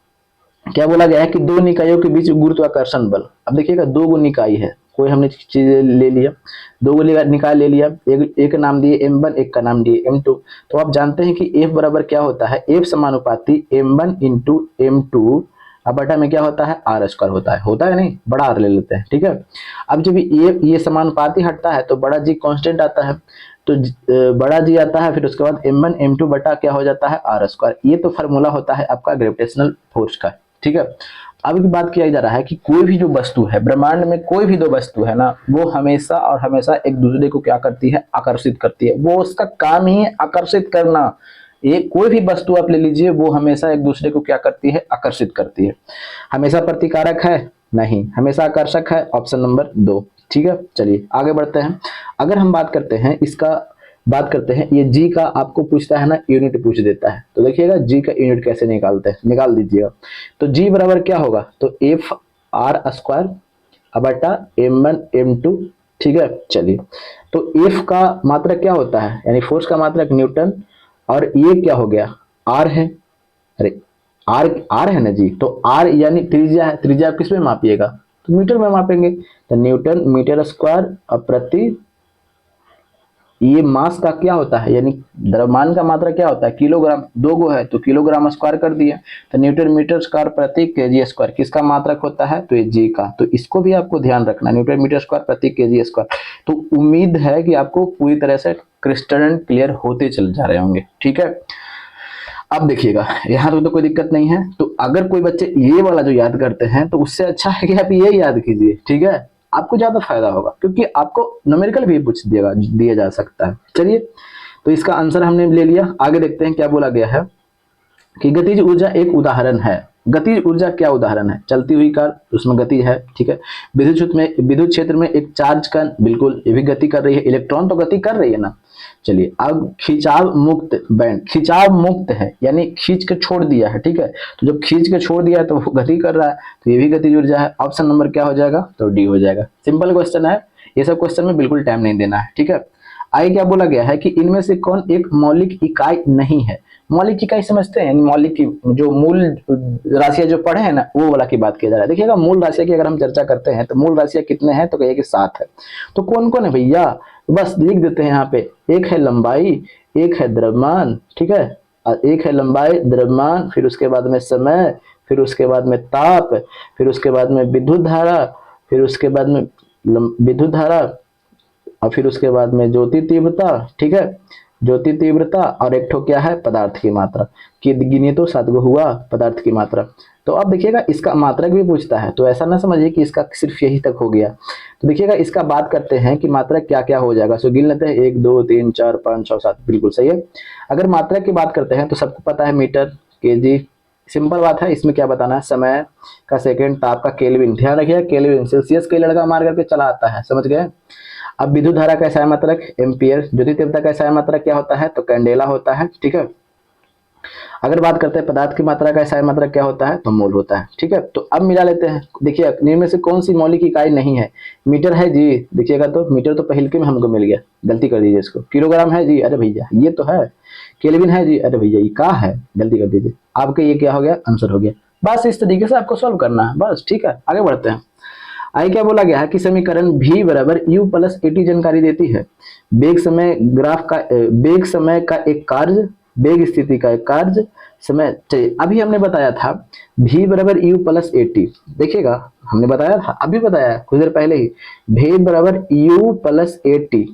क्या बोला गया है कि दो निकायों के बीच गुरुत्वाकर्षण बल। अब देखिएगा, दो गो निकाय है, कोई हमने चीज ले लिया, दो गो निकाय ले लिया, एक नाम दिए m1, एक का नाम दिए m2। तो आप जानते हैं कि f बराबर क्या होता है, f समानुपाती m1 इंटू m2 अब बटा में क्या होता है, आर स्क्वायर होता है नहीं, बड़ा आर ले लेते हैं, ठीक है। अब जब ये समानुपाती हटता है तो बड़ा जी कांस्टेंट आता है, तो बड़ा जी आता है, फिर उसके बाद m1 m2 बटा क्या हो जाता है, आर स्क्वायर। ये तो फार्मूला होता है आपका ग्रेविटेशनल फोर्स का, ठीक है। अब की बात किया जा रहा है कि कोई भी जो वस्तु है ब्रह्मांड में, कोई भी दो वस्तु है ना, वो हमेशा और हमेशा एक दूसरे को क्या करती है, आकर्षित करती है। वो उसका काम ही है आकर्षित करना। ये कोई भी वस्तु आप ले लीजिए, वो हमेशा एक दूसरे को क्या करती है, आकर्षित करती है। हमेशा प्रतिकारक है नहीं, हमेशा आकर्षक है, ऑप्शन नंबर 2, ठीक है। चलिए आगे बढ़ते हैं। अगर हम बात करते हैं ये जी का, आपको पूछता है ना, यूनिट पूछ देता है, तो देखिएगा जी का यूनिट कैसे निकालते हैं, निकाल दीजिएगा। तो जी बराबर क्या होगा, तो एफ आर स्क्वायर बटा m1 m2, ठीक है। चलिए, तो एफ का मात्रक क्या होता है, यानी फोर्स का मात्रक न्यूटन, और ये क्या हो गया, आर है, अरे आर है ना जी, तो आर यानी त्रिज्या है, त्रिज्या आप किस में मापिएगा, तो मीटर में मापेंगे, तो न्यूटन मीटर स्क्वायर प्रति, ये मास का क्या होता है, यानी द्रव्यमान का मात्रा क्या होता है, किलोग्राम, दो गो है तो किलोग्राम स्क्वायर कर दिया, तो न्यूटन मीटर स्क्वायर प्रति केजी स्क्वायर किसका मात्रक होता है, तो ये जी का। तो इसको भी आपको ध्यान रखना, न्यूटन मीटर स्क्वायर प्रति केजी स्क्वायर। तो उम्मीद है कि आपको पूरी तरह से क्रिस्टल क्लियर होते चल जा रहे होंगे, ठीक है। अब देखिएगा, यहाँ तो कोई दिक्कत नहीं है। तो अगर कोई बच्चे ये वाला जो याद करते हैं तो उससे अच्छा है कि आप ये याद कीजिए, ठीक है, आपको ज्यादा फायदा होगा, क्योंकि आपको न्यूमेरिकल भी पूछ दिया जा सकता है। चलिए, तो इसका आंसर हमने ले लिया। आगे देखते हैं क्या बोला गया है कि गतिज ऊर्जा एक उदाहरण है। गतिज ऊर्जा क्या उदाहरण है, चलती हुई कार, उसमें गति है, ठीक है। विद्युत क्षेत्र में एक चार्ज कण, बिल्कुल ये भी गति कर रही है, इलेक्ट्रॉन तो गति कर रही है ना। चलिए, अब खिंचाव मुक्त बैंड, खिंचाव मुक्त है यानी खींच के छोड़ दिया है, ठीक है। तो जब खींच के छोड़ दिया है तो वो गति कर रहा है, तो ये भी गतिज ऊर्जा है। ऑप्शन नंबर क्या हो जाएगा, तो डी हो जाएगा। सिंपल क्वेश्चन है, ये सब क्वेश्चन में बिल्कुल टाइम नहीं देना है, ठीक है। आगे क्या बोला गया है कि इनमें से कौन एक मौलिक इकाई नहीं है। मौलिक इकाई समझते हैं, मौलिक की जो मूल राशियां जो पढ़े हैं ना, वो वाला की बात किया जा रहा है। देखिएगा, मूल राशियां की अगर हम चर्चा करते हैं तो मूल राशियां कितने हैं, तो कहिए कि 7 है। तो कौन कौन है भैया, बस लिख देते हैं यहाँ पे। एक है लंबाई, एक है द्रव्यमान, ठीक है, और एक है लंबाई द्रव्यमान, फिर उसके बाद में समय, फिर उसके बाद में ताप, फिर उसके बाद में विद्युत धारा, फिर उसके बाद में विद्युत धारा, और फिर उसके बाद में ज्योति तीव्रता, ठीक है, ज्योति तीव्रता, और एक ठो क्या है, पदार्थ की मात्रा। कि गिनिए तो 7 गो हुआ पदार्थ की मात्रा। तो अब देखिएगा, इसका मात्रक भी पूछता है, तो ऐसा ना समझिए कि इसका सिर्फ यही तक हो गया। तो देखिएगा, इसका बात करते हैं कि मात्रक क्या क्या हो जाएगा। सो गिन लेते हैं, 1 2 3 4 5 6 7, बिल्कुल सही है। अगर मात्रक की बात करते हैं तो सबको पता है मीटर, केजी, सिंपल बात है। इसमें क्या बताना है, समय का सेकंड, ताप का केल्विन, ध्यान रखिएगा केल्विन, सेल्सियस के लड़का मार करके चला आता है, समझ गए। अब विद्युत धारा का एसआई मात्रक एम्पियर, ज्योति तीव्रता का एसआई मात्रक क्या होता है, तो कैंडेला होता है, ठीक है। अगर बात करते हैं पदार्थ की मात्रा का एसआई मात्रक क्या होता है, तो मोल होता है, ठीक है। तो अब मिला लेते हैं। देखिए, इनमें से कौन सी मौलिक इकाई नहीं है, मीटर है जी, देखिएगा तो मीटर तो पहले के में हमको मिल गया, गलती कर दीजिए इसको। किलोग्राम है जी, अरे भैया ये तो है। केल्विन है जी, अरे भैया ये का है, गलती कर दीजिए। आपके ये क्या हो गया, आंसर हो गया। बस इस तरीके से आपको सॉल्व करना है, बस, ठीक है। आगे बढ़ते हैं। आगे क्या बोला गया है कि समीकरण v बराबर u प्लस at जानकारी देती है। वेग समय ग्राफ का, वेग समय का एक कार्य, वेग स्थिति का एक कार्य, समय। चलिए, अभी हमने बताया था v बराबर u प्लस at, देखिएगा हमने बताया था, अभी बताया कुछ देर पहले ही, v बराबर u प्लस at।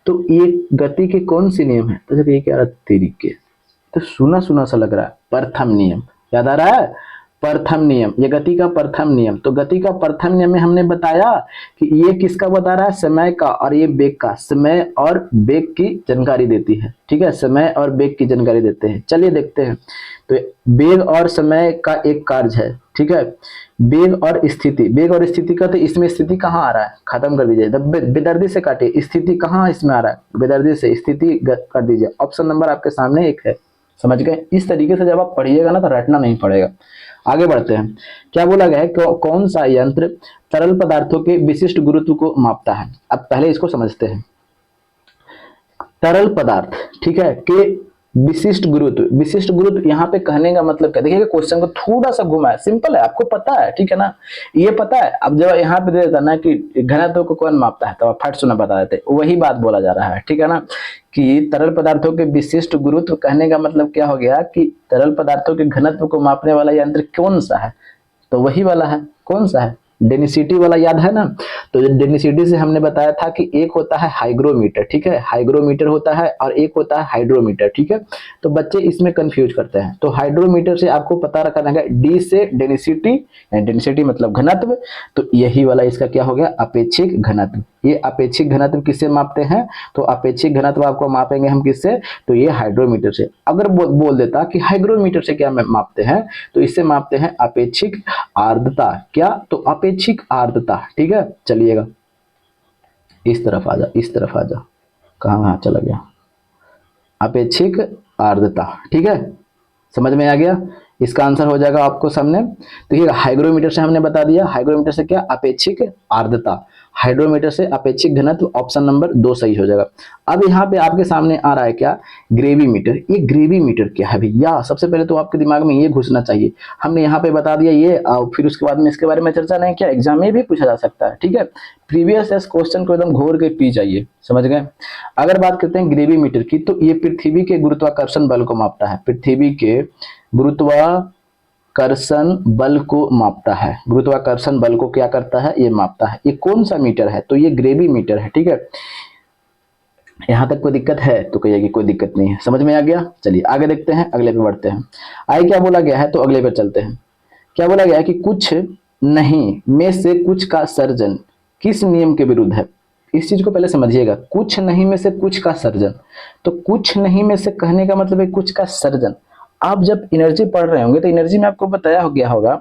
तो ये गति के कौन सी नियम है, तो ये क्या तरीके, तो सुना सुना सा लग रहा है, प्रथम नियम याद आ रहा है, प्रथम नियम, ये गति का प्रथम नियम। तो गति का प्रथम नियम में हमने बताया कि ये किसका बता रहा है, समय का, और ये वेग का, समय और वेग की जानकारी देती है, ठीक है, समय और वेग की जानकारी देते हैं। चलिए देखते हैं। तो वेग और समय का एक कार्य है, ठीक है। वेग और स्थिति, वेग और स्थिति का तो इसमें स्थिति कहाँ आ रहा है, खत्म कर दीजिए, बेदर्दी से काटिए, स्थिति कहाँ इसमें आ रहा है, बेदर्दी से स्थिति कर दीजिए। ऑप्शन नंबर आपके सामने एक है, समझ गए। इस तरीके से जब आप पढ़िएगा ना तो रटना नहीं पड़ेगा। आगे बढ़ते हैं, क्या बोला गया है, कौन सा यंत्र तरल पदार्थों के विशिष्ट गुरुत्व को मापता है। अब पहले इसको समझते हैं। तरल पदार्थ, ठीक है, के विशिष्ट गुरुत्व, विशिष्ट गुरुत्व यहाँ पे कहने का मतलब क्या, देखिएगा क्वेश्चन को थोड़ा सा घुमा है, सिंपल है, आपको पता है, ठीक है ना, ये पता है। अब जब यहाँ पे दे देता ना कि घनत्व को कौन मापता है, तो आप फट सुना बता देते, वही बात बोला जा रहा है, ठीक है ना, कि तरल पदार्थों के विशिष्ट गुरुत्व कहने का मतलब क्या हो गया कि तरल पदार्थों के घनत्व को मापने वाला यंत्र कौन सा है, तो वही वाला है, कौन सा है, डेंसिटी वाला, याद है ना। तो डेंसिटी से हमने बताया था कि एक होता है हाइग्रोमीटर, ठीक है, हाइग्रोमीटर होता है, और एक होता है हाइड्रोमीटर, ठीक है। तो बच्चे इसमें कंफ्यूज करते हैं। तो हाइड्रोमीटर से आपको पता रखना है डी से डेंसिटी, डेंसिटी मतलब घनत्व, तो यही वाला इसका क्या हो गया, अपेक्षिक घनत्व। ये अपेक्षिक घनत्व किससे मापते हैं, तो अपेक्षिक घनत्व आपको मापेंगे हम किससे, तो ये हाइड्रोमीटर से। अगर बोल देता कि हाइग्रोमीटर से क्या मापते हैं, तो इससे मापते हैं अपेक्षिक आर्द्रता, क्या, तो अपेक्षिक आर्द्रता, ठीक है। चलिएगा इस तरफ आ जा, इस तरफ आ जा, कहाँ चला गया, अपेक्षिक आर्द्रता, ठीक है, समझ में आ गया। इसका आंसर हो जाएगा आपको सामने। देखिए हाइग्रोमीटर से हमने बता दिया, हाइग्रोमीटर से क्या, अपेक्षिक आर्द्रता, हाइड्रोमीटर से अपेक्षिक घनत्व, ऑप्शन नंबर 2 सही हो जाएगा। अब यहाँ पे आपके सामने आ रहा है क्या, ग्रेविमीटर। ये ग्रेविमीटर क्या है भैया, सबसे पहले तो आपके दिमाग में ये घुसना चाहिए। हमने यहाँ पे बता दिया ये, और फिर उसके बाद में इसके बारे में चर्चा नहीं किया, एग्जाम में भी पूछा जा सकता है, ठीक है। प्रीवियस क्वेश्चन को एकदम घोर के पी जाइए, समझ गए। अगर बात करते हैं ग्रेविमीटर की, तो ये पृथ्वी के गुरुत्वाकर्षण बल को मापता है, पृथ्वी के गुरुत्वाकर्षण बल को मापता है, गुरुत्वाकर्षण बल को क्या करता है, ये मापता है। ये कौन सा मीटर है, तो ये ग्रेविमीटर है, ठीक है। यहां तक कोई दिक्कत है तो कहिए कोई दिक्कत नहीं है, समझ में आ गया। चलिए आगे देखते हैं, अगले पे बढ़ते हैं। आगे क्या बोला गया है, तो अगले पे चलते हैं। क्या बोला गया है कि कुछ नहीं में से कुछ का सर्जन किस नियम के विरुद्ध है। इस चीज को पहले समझिएगा, कुछ नहीं में से कुछ का सर्जन, तो कुछ नहीं में से कहने का मतलब है कुछ का सर्जन। आप जब एनर्जी पढ़ रहे होंगे तो एनर्जी में आपको बताया हो गया होगा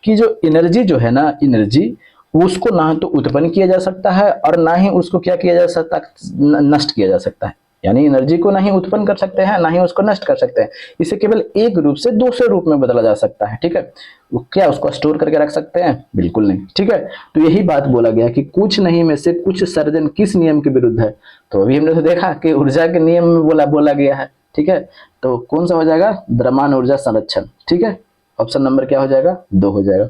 कि जो एनर्जी जो है ना, एनर्जी उसको ना तो उत्पन्न किया जा सकता है और ना ही उसको क्या किया जा सकता, नष्ट किया जा सकता है। यानी एनर्जी को ना ही उत्पन्न कर सकते हैं ना ही उसको नष्ट कर सकते हैं, इसे केवल एक रूप से दूसरे रूप में बदला जा सकता है, ठीक है। क्या उसको स्टोर करके रख सकते हैं, बिल्कुल नहीं, ठीक है। तो यही बात बोला गया कि कुछ नहीं में से कुछ सर्जन किस नियम के विरुद्ध है। तो अभी हमने तो देखा कि ऊर्जा के नियम में बोला गया है, ठीक है। तो कौन सा हो जाएगा, द्रव्यमान ऊर्जा संरक्षण, ठीक है। ऑप्शन नंबर क्या हो जाएगा, 2 हो जाएगा।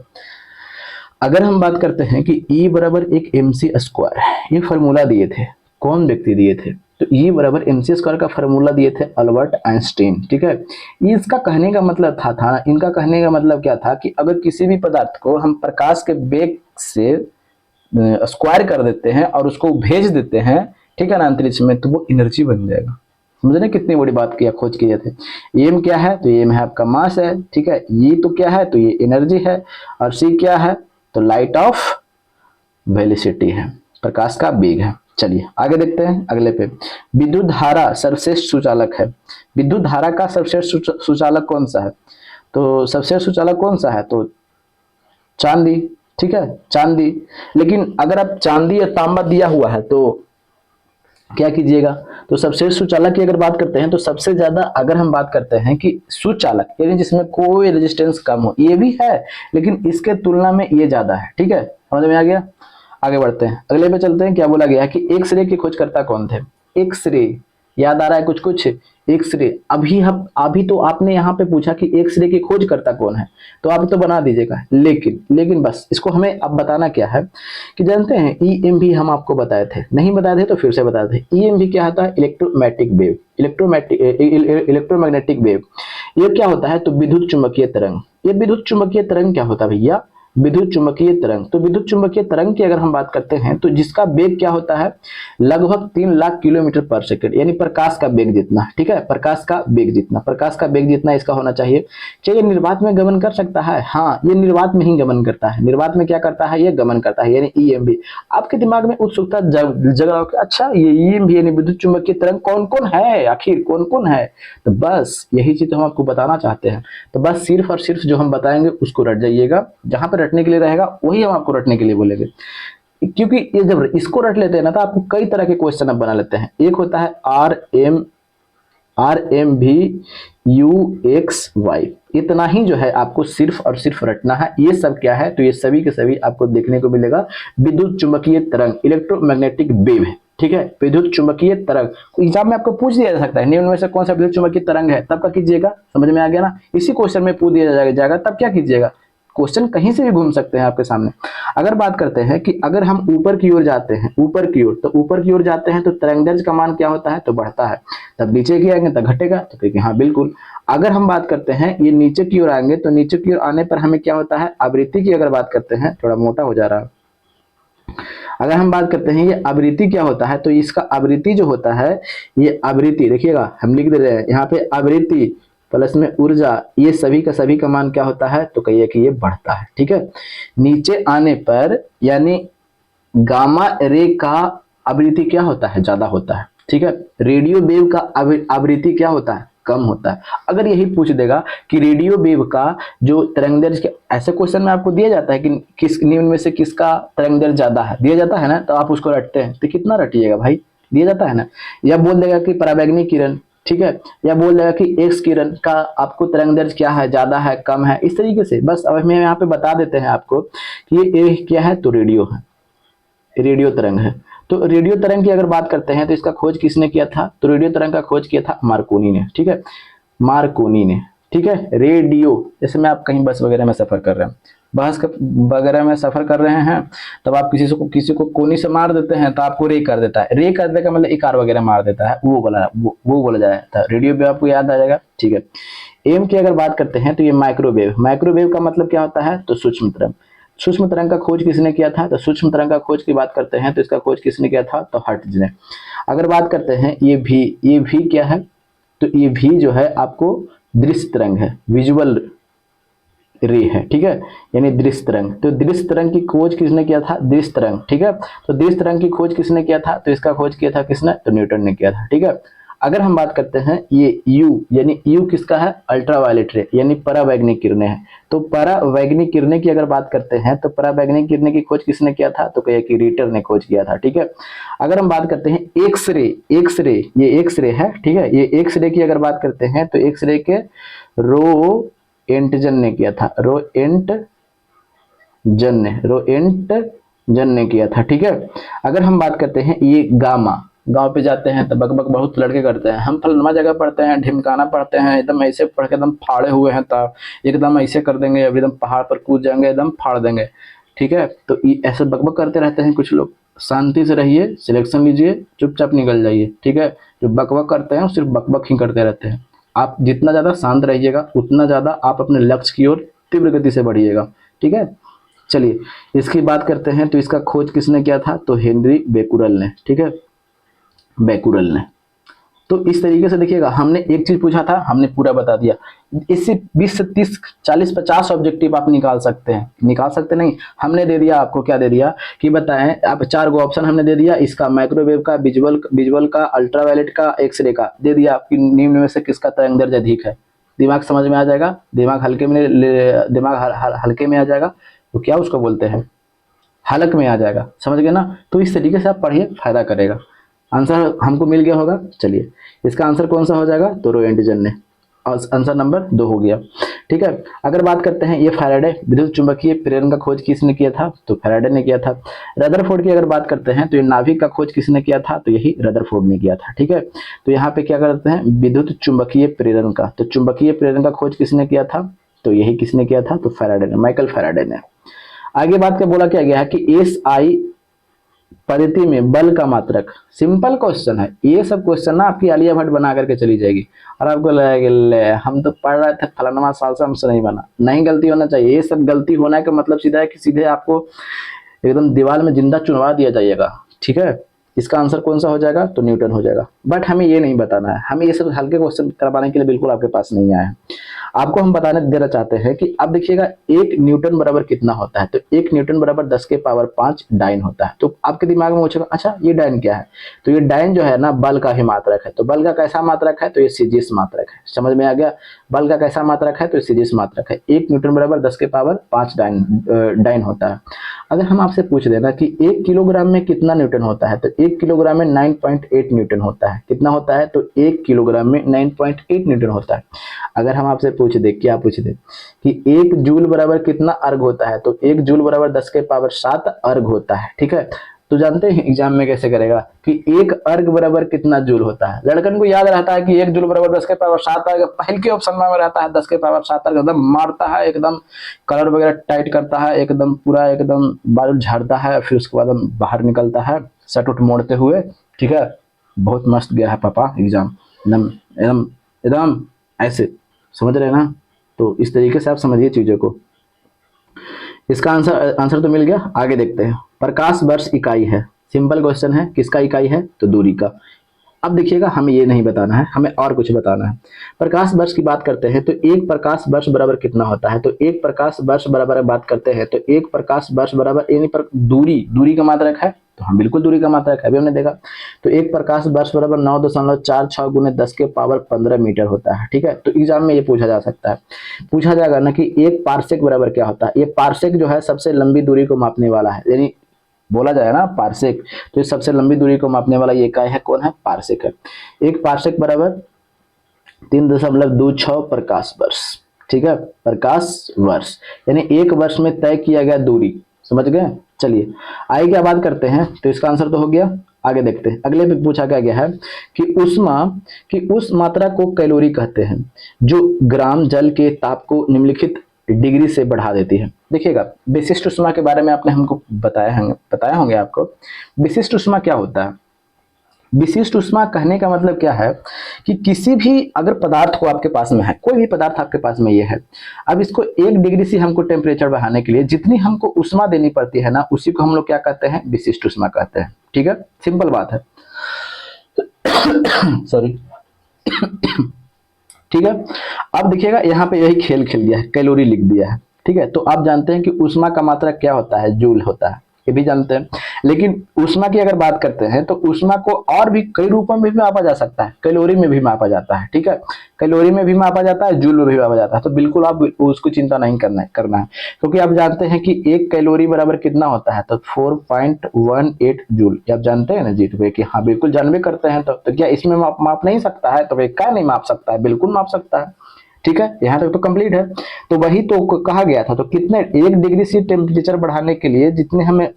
अगर हम बात करते हैं कि E बराबर एक MC स्क्वायर, ये फॉर्मूला दिए थे, कौन व्यक्ति दिए थे, तो E बराबर MC स्क्वायर का फॉर्मूला दिए थे अल्बर्ट आइंस्टीन, ठीक है। इसका कहने का मतलब था ना, इनका कहने का मतलब क्या था कि अगर किसी भी पदार्थ को हम प्रकाश के वेग से स्क्वायर कर देते हैं और उसको भेज देते हैं, ठीक है ना, अंतरिक्ष में, तो वो एनर्जी बन जाएगा। समझे ना कितनी बड़ी बात किया, खोज किए थे। एम क्या है, तो एम है आपका मास है, ठीक है। ये तो क्या है, तो ये एनर्जी है, और सी क्या है, तो लाइट ऑफ वेलोसिटी है, प्रकाश का वेग है। चलिए आगे देखते हैं अगले पे। विद्युत धारा सर्वश्रेष्ठ सुचालक है, विद्युत धारा का सर्वश्रेष्ठ सुचालक कौन सा है, तो सर्वश्रेष्ठ सुचालक कौन सा है, तो चांदी, ठीक है, चांदी। लेकिन अगर आप चांदी या तांबा दिया हुआ है तो क्या कीजिएगा, तो सबसे सुचालक की अगर बात करते हैं तो सबसे ज्यादा अगर हम बात करते हैं कि सुचालक यानी जिसमें कोई रेजिस्टेंस कम हो, ये भी है लेकिन इसके तुलना में ये ज्यादा है, ठीक है, समझ में आ गया। आगे बढ़ते हैं, अगले पे चलते हैं। क्या बोला गया है कि एक्सरे के खोजकर्ता कौन थे, एक्सरे याद आ रहा है कुछ कुछ, एक्सरे अभी तो आपने यहाँ पे पूछा कि एक्सरे की खोज करता कौन है, तो आप तो बना दीजिएगा, लेकिन बस इसको हमें अब बताना क्या है कि जानते हैं ईएम भी हम आपको बताए थे, नहीं बताए थे तो फिर से बताए थे। ईएम भी क्या होता है, इलेक्ट्रोमैग्नेटिक वेव, इलेक्ट्रोमैग्नेटिक वेव। ये क्या होता है, तो विद्युत चुंबकीय तरंग। ये विद्युत चुंबकीय तरंग क्या होता है भैया, विद्युत चुंबकीय तरंग। तो विद्युत चुंबकीय तरंग की अगर हम बात करते हैं तो जिसका वेग क्या होता है, लगभग 3 लाख किलोमीटर पर सेकंड, यानी प्रकाश का वेग जितना, ठीक है, प्रकाश का वेग जितना, प्रकाश का वेग जितना इसका होना चाहिए। क्या ये निर्वात में गमन कर सकता है? हाँ, ये निर्वात में ही गमन करता है। निर्वात में क्या करता है? ये गमन करता है, यानी ईएमबी। आपके दिमाग में उत्सुकता जग रहा हो कि अच्छा ये ईएमबी यानी विद्युत चुंबकीय तरंग कौन कौन है, आखिर कौन कौन है? तो बस यही चीज हम आपको बताना चाहते हैं। तो बस सिर्फ और सिर्फ जो हम बताएंगे उसको रट जाइएगा, जहां पर रटने के लिए रहेगा वही हम आपको रटने के लिए बोलेंगे। क्योंकि ये जब इसको रट लेते हैं ना तो आपको कई तरह के क्वेश्चन आप बना लेते हैं। एक होता है RMV UXY, इतना ही जो है आपको सिर्फ और सिर्फ रटना है। ये सब क्या है? तो ये सभी के सभी आपको देखने को मिलेगा विद्युत चुंबकीय तरंग, इलेक्ट्रोमैग्नेटिक वेव है, ठीक है, विद्युत चुंबकीय तरंग। एग्जाम में आपको पूछ दिया जा सकता है निम्न में से कौन सा विद्युत चुंबकीय तरंग है, तब क्या कीजिएगा? समझ में आ गया ना? इसी क्वेश्चन में पूछ दिया जाएगा तब क्या कीजिएगा? क्वेश्चन कहीं से भी घूम सकते हैं आपके सामने। अगर बात करते हैं कि अगर हम ऊपर की ओर जाते हैं, ऊपर की ओर, तो ऊपर की ओर जाते हैं तो तरंगदैर्घ्य का मान क्या होता है? तो बढ़ता है। तब नीचे की आएंगे तो घटेगा, तो कहेंगे हाँ बिल्कुल। अगर हम बात करते हैं ये नीचे की ओर आएंगे तो नीचे की ओर आने पर हमें क्या होता है? आवृत्ति की अगर बात करते हैं, थोड़ा मोटा हो जा रहा है। अगर हम बात करते हैं ये आवृत्ति क्या होता है, तो इसका आवृत्ति जो होता है, ये आवृत्ति देखिएगा हम लिख दे रहे हैं यहाँ पे, आवृत्ति प्लस में ऊर्जा, ये सभी का मान क्या होता है? तो कहिए कि ये बढ़ता है, ठीक है। नीचे आने पर यानी गामा रे का आवृत्ति क्या होता है? ज्यादा होता है, ठीक है। रेडियो वेव का आवृत्ति क्या होता है? कम होता है। अगर यही पूछ देगा कि रेडियो वेव का जो तरंगदैर्घ्य, ऐसे क्वेश्चन में आपको दिया जाता है कि किस निम्न में से किसका तरंगदैर्घ्य ज्यादा है, दिया जाता है ना, तो आप उसको रटते हैं। तो कितना रटिएगा भाई? दिया जाता है ना। या बोल देगा कि पराबैंगनी किरण, ठीक है, या बोल देगा कि एक्स किरण का आपको तरंगदैर्घ्य क्या है, ज्यादा है, कम है, इस तरीके से। बस अब हम यहाँ पे बता देते हैं आपको कि ये क्या है, तो रेडियो है, रेडियो तरंग है। तो रेडियो तरंग की अगर बात करते हैं तो इसका खोज किसने किया था? तो रेडियो तरंग का खोज किया था मार्कोनी ने, ठीक है, मार्कोनी ने, ठीक है। रेडियो, जैसे में आप कहीं बस वगैरह में सफर कर रहे हैं, बस वगैरह में सफर कर रहे हैं, तब आप किसी को कोनी से मार देते हैं तो आपको रे कर देता है। रे कर देने का मतलब इकार वगैरह मार देता है, वो बोला जाए था। रेडियो वेव आपको याद आ जाएगा, ठीक है। एम की अगर बात करते हैं तो ये माइक्रोवेव, माइक्रोवेव का मतलब क्या होता है? तो सूक्ष्म तरंग। सूक्ष्म तरंग का खोज किसने किया था? तो सूक्ष्म तरंग का खोज की बात करते हैं तो इसका खोज किसने किया था? तो हर्ट्ज ने। अगर बात करते हैं ये भी क्या है? तो ये भी जो है आपको दृश्य तरंग है, विजुअल रे है, ठीक है, यानी दृश्य तरंग। तो दृश्य तरंग की खोज किसने किया था? दृश्य तरंग, ठीक है। तो दृश्य तरंग की खोज किसने किया था? तो इसका खोज किया था किसने? तो न्यूटन ने किया था, ठीक है। अगर हम बात करते हैं ये यू, यानी यू किसका है? अल्ट्रावायलेट रे, यानी परावैंगनिक किरणें हैं। तो परावैंगनिक किरणें की अगर बात करते हैं तो परावैंगनिक किरणें की खोज किसने किया था? तो कहिए कि रिटर ने खोज किया था, ठीक है। अगर हम बात करते हैं एक्सरे, ये एक्सरे है, ठीक है, ये एक्सरे की अगर बात करते हैं तो एक्सरे के रोएंटजन ने किया था, रोएंटजन ने किया था, ठीक है। अगर हम बात करते हैं ये गामा, गांव पे जाते हैं तो बकबक बहुत लड़के करते हैं, हम फलनमा जगह पढ़ते हैं, ढिमकाना पढ़ते हैं, एकदम ऐसे पढ़ के एकदम फाड़े हुए हैं, तो एकदम ऐसे कर देंगे, एकदम पहाड़ पर कूद जाएंगे, एकदम फाड़ देंगे, ठीक है। तो ऐसे बकबक करते रहते हैं कुछ लोग। शांति से रहिए, सिलेक्शन लीजिए, चुपचाप निकल जाइए, ठीक है। जो बकबक करते हैं सिर्फ बकबक ही करते रहते हैं। आप जितना ज्यादा शांत रहिएगा उतना ज्यादा आप अपने लक्ष्य की ओर तीव्र गति से बढ़िएगा, ठीक है। चलिए इसकी बात करते हैं। तो इसका खोज किसने किया था? तो हेनरी बेकुरल ने, ठीक है, बेकुरल ने। तो इस तरीके से देखिएगा, हमने एक चीज पूछा था, हमने पूरा बता दिया। इससे 20 से 30 40 50 ऑब्जेक्टिव आप निकाल सकते हैं, नहीं, हमने दे दिया आपको, क्या दे दिया कि बताएं आप, 4 गो ऑप्शन हमने दे दिया, इसका माइक्रोवेव का, विजुअल का, अल्ट्रावायलेट का, एक्सरे का दे दिया कि निम्न में से किसका तरंगदैर्घ्य अधिक है। दिमाग समझ में आ जाएगा, दिमाग हल्के में आ जाएगा, तो क्या उसको बोलते हैं, हलक में आ जाएगा, समझ गए ना। तो इस तरीके से आप पढ़िए, फायदा करेगा। आंसर हमको मिल गया होगा। चलिए इसका आंसर कौन सा हो जाएगा? तो रोएंटजन ने, और आंसर नंबर 2 हो गया, ठीक है। अगर बात करते हैं ये फैराडे, विद्युत चुंबकीय प्रेरण का खोज किसने किया था? तो फैराडे ने किया था। रदरफोर्ड की अगर बात करते हैं तो ये नाभिक का खोज किसने किया था? तो यही रदरफोर्ड ने किया था, ठीक है। तो यहाँ पे क्या करते हैं? विद्युत चुंबकीय प्रेरण का, तो चुंबकीय प्रेरण का खोज किसने किया था? तो यही किसने किया था? तो फैराडे ने, माइकल फैराडे ने। आगे बात क्या बोला क्या गया है कि पद्धति में बल का मात्रक। सिंपल क्वेश्चन है ये, सब क्वेश्चन ना आपकी आलिया भट्ट बना करके चली जाएगी और आपको लगेगा ले हम तो पढ़ रहे थे फलाना साल से, हमसे नहीं बना। नहीं, गलती होना चाहिए। ये सब गलती होना का मतलब सीधा है कि सीधे आपको एकदम दीवार में जिंदा चुनवा दिया जाएगा। ठीक है, इसका आंसर कौन सा हो जाएगा? तो न्यूटन हो जाएगा। बट हमें ये नहीं बताना है, हमें ये सब हल्के क्वेश्चन करवाने के लिए बिल्कुल आपके पास नहीं आया है। आपको हम बताने देना चाहते हैं कि अब देखिएगा 1 न्यूटन बराबर कितना होता है। तो 1 न्यूटन बराबर 10 के पावर 5 डाइन होता है। तो आपके दिमाग में पूछेगा अच्छा ये डाइन क्या है? तो ये डाइन जो है ना बल का ही मात्रक है। तो बल का कैसा मात्रक है? तो ये सीजीएस मात्रक है। समझ में आ गया? बल का कैसा मात्रक है? तो सीजीएस मात्रक है। 1 न्यूटन बराबर 10 के पावर 5 डाइन होता है। अगर हम आपसे पूछ देना कि 1 किलोग्राम में कितना न्यूटन होता है, तो 1 किलोग्राम में 9.8 न्यूटन होता है। कितना होता है? तो 1 किलोग्राम में 9.8 न्यूटन होता है। अगर हम आपसे पूछ दे, क्या पूछ दे कि 1 जूल बराबर कितना अर्ग होता है, तो 1 जूल बराबर 10 के पावर 7 अर्ग होता है। ठीक है, तो जानते हैं एग्जाम में कैसे करेगा कि 1 अर्ग बराबर कितना जूल होता है। लड़कन को याद रहता है कि 1 जूल बराबर 10 के पावर 7 अर्ग, पहले के ऑप्शन में रहता है 10 के पावर 7 अर्ग। एकदम मारता है, एकदम कलर वगैरह टाइट करता है, एकदम पूरा एकदम बाल झाड़ता है, फिर उसके बाद बाहर निकलता है शर्ट उट मोड़ते हुए। ठीक है, बहुत मस्त गया है पापा एग्जाम, एकदम एकदम एकदम ऐसे, समझ रहे हैं ना? तो इस तरीके से आप समझिए चीजों को। इसका आंसर तो मिल गया। आगे देखते हैं। प्रकाश वर्ष इकाई है। सिंपल क्वेश्चन है, किसका इकाई है? तो दूरी का। अब देखिएगा हमें ये नहीं बताना है, हमें और कुछ बताना है। प्रकाश वर्ष की बात करते हैं तो 1 प्रकाश वर्ष बराबर कितना होता है? तो 1 प्रकाश वर्ष बराबर बात करते हैं तो 1 प्रकाश वर्ष बराबर यानी पर दूरी का मात्रक है। तो हम बिल्कुल दूरी का मात्रक है, अभी हमने देखा। तो 1 प्रकाश वर्ष बराबर 9.46 गुने 10 के पावर 15 मीटर होता है। ठीक है, तो एग्जाम में ये पूछा जा सकता है, पूछा जाएगा ना कि 1 पारसेक बराबर क्या होता है। ये पारसेक जो है सबसे लंबी दूरी को मापने वाला है, यानी बोला जाए ना पारसेक, तो ये सबसे लंबी दूरी को मापने वाला ये इकाई है, कौन है? पारसेक है। 1 पारसेक बराबर 3.26 प्रकाश वर्ष। ठीक है, प्रकाश वर्ष यानी 1 वर्ष में तय किया गया दूरी। समझ गए? चलिए आगे क्या बात करते हैं। तो इसका आंसर तो हो गया। आगे देखते हैं, अगले पे पूछा गया है कि उस मात्रा को कैलोरी कहते हैं जो ग्राम जल के ताप को निम्नलिखित डिग्री से बढ़ा देती है। देखिएगा विशिष्ट ऊष्मा के बारे में आपने हमको बताया होंगे आपको। विशिष्ट ऊष्मा क्या होता है? विशिष्ट ऊष्मा कहने का मतलब क्या है कि किसी भी अगर पदार्थ को आपके पास में है, कोई भी पदार्थ आपके पास में ये है, अब इसको 1 डिग्री से हमको टेम्परेचर बढ़ाने के लिए जितनी हमको ऊष्मा देनी पड़ती है ना, उसी को हम लोग क्या कहते हैं? विशिष्ट ऊष्मा कहते हैं। ठीक है, सिंपल बात है। सॉरी। ठीक है, अब देखिएगा यहाँ पे यही खेल खेल दिया है, कैलोरी लिख दिया है। ठीक है, तो आप जानते हैं कि ऊष्मा का मात्रा क्या होता है? जूल होता है, ये भी जानते हैं। लेकिन ऊष्मा की अगर बात करते हैं तो ऊष्मा को और भी कई रूपों में भी मापा जा सकता है। कैलोरी में भी मापा जाता है। ठीक है, कैलोरी में भी मापा जाता है, जूल में भी मापा जाता है। तो बिल्कुल आप उसको चिंता नहीं करना है, क्योंकि आप जानते हैं कि 1 कैलोरी बराबर कितना होता है? तो 4.18 जूल। आप जानते हैं ना जी? तो कि हाँ बिल्कुल जानबे करते हैं। तो क्या इसमें माप नहीं सकता है? तो भाई क्या नहीं माप सकता है? बिल्कुल माप सकता है। ठीक है, यहाँ तक तो कंप्लीट है। तो वही तो कहा गया था। तो कितने 1 डिग्री से टेम्परेचर बढ़ाने के लिए जितने हमें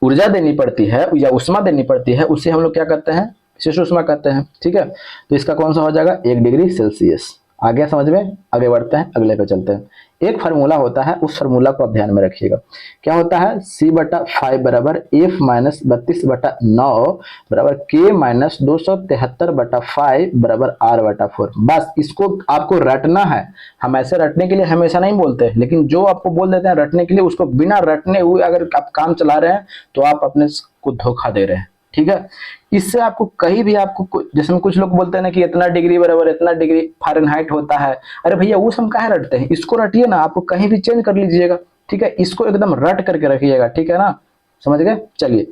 ऊर्जा देनी पड़ती है या उष्मा देनी पड़ती है, उसे हम लोग क्या कहते हैं? विशिष्ट उष्मा कहते हैं। ठीक है, तो इसका कौन सा हो जाएगा? 1 डिग्री सेल्सियस। आ गया समझ में? आगे बढ़ते हैं, अगले पे चलते हैं। एक फार्मूला होता है, उस फार्मूला को आप ध्यान में रखिएगा। क्या होता है? C/5 बराबर F माइनस 32/9 बराबर K माइनस 273/5 बराबर R/4। बस इसको आपको रटना है। हम ऐसे रटने के लिए हमेशा नहीं बोलते, लेकिन जो आपको बोल देते हैं रटने के लिए, उसको बिना रटने हुए अगर आप काम चला रहे हैं तो आप अपने को धोखा दे रहे हैं। ठीक है, इससे आपको कहीं भी आपको, जैसे कुछ लोग बोलते हैं ना कि इतना डिग्री बराबर इतना डिग्री फ़ारेनहाइट होता है। अरे भैया वो हम काहे रटते हैं? इसको रटिए ना, आपको कहीं भी चेंज कर लीजिएगा। ठीक है, इसको एकदम रट करके रखिएगा। ठीक है ना, समझ गए? चलिए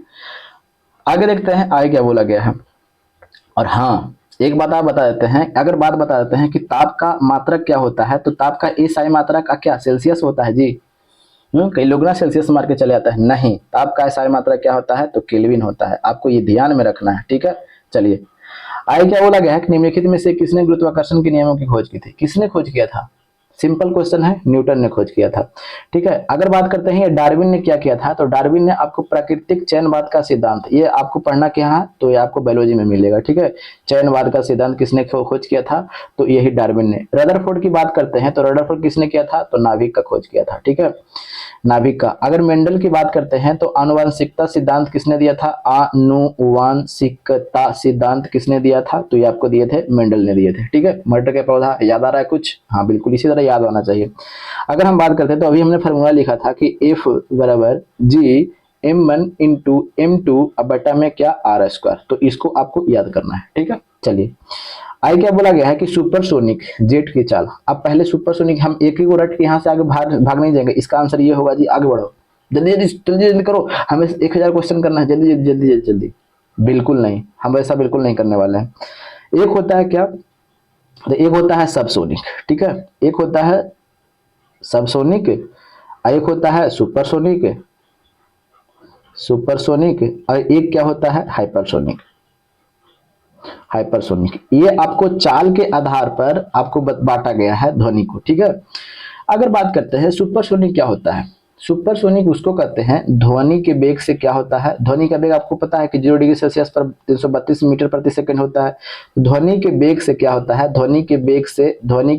आगे देखते हैं, आगे क्या बोला गया है। और हाँ, एक बात आप बता देते हैं, अगर बात बता देते हैं कि ताप का मात्रक क्या होता है, तो ताप का एसआई मात्रक का क्या? सेल्सियस होता है जी। कई लोग ना सेल्सियस मार के चले जाता है, नहीं, ताप का एसआई मात्रा क्या होता है? तो केल्विन होता है। आपको ये ध्यान में रखना है। ठीक है, चलिए आगे क्या बोला गया है कि निम्नलिखित में से किसने गुरुत्वाकर्षण के नियमों की खोज की थी? किसने खोज किया था? सिंपल क्वेश्चन है, न्यूटन ने खोज किया था। ठीक है, अगर बात करते हैं ये डार्विन ने क्या किया था, तो डार्विन ने आपको प्राकृतिक चयनवाद का सिद्धांत, ये आपको पढ़ना क्या है, तो ये आपको बायोलॉजी में मिलेगा। ठीक है, चयनवाद का सिद्धांत किसने खोज किया था, तो यही डार्विन ने। रदरफोर्ड की बात करते हैं तो रदरफोर्ड किसने किया था, तो नाभिक का खोज किया था। ठीक है, नाभिक का। अगर मेंडल की बात करते हैं तो आनुवंशिकता सिद्धांत किसने दिया था, आनुवंशिकता सिद्धांत किसने दिया था, तो ये आपको दिए थे, मेंडल ने दिए थे। ठीक है, मटर का पौधा याद आ रहा है कुछ, हाँ बिल्कुल इसी तरह याद आना चाहिए। अगर हम बात करते हैं तो अभी हमने फॉर्मूला लिखा था कि F बराबर जी m1 इंटू m2 अब बटा में क्या r स्क्वायर, तो इसको आपको याद करना है। ठीक है, चलिए आई क्या बोला गया है कि सुपरसोनिक जेट की चाल। अब पहले सुपरसोनिक हम एक ही को रट के यहाँ से आगे भाग नहीं जाएंगे, इसका आंसर ये होगा जी, आगे बढ़ो जल्दी जल्दी जल्दी जल्दी करो, हमें 1000 क्वेश्चन करना है, जल्दी जल्दी जल्दी जल्दी जल्दी। बिल्कुल नहीं, हम ऐसा बिल्कुल नहीं करने वाले हैं। एक होता है क्या, तो एक होता है सबसोनिक। ठीक है, एक होता है सबसोनिक, एक होता है सुपरसोनिक, सुपरसोनिक, और एक क्या होता है हाइपरसोनिक। हाइपरसोनिक ये आपको चाल के आधार पर आपको बांटा गया है ध्वनि को। ठीक है, अगर बात करते हैं सुपरसोनिक क्या होता है, सुपरसोनिक उसको कहते हैं ध्वनि के वेग से क्या होता है, ध्वनि का वेग आपको पता है कि 0 डिग्री सेल्सियस पर 332 मीटर प्रति सेकंड होता है। ध्वनि के वेग से क्या होता है, ध्वनि के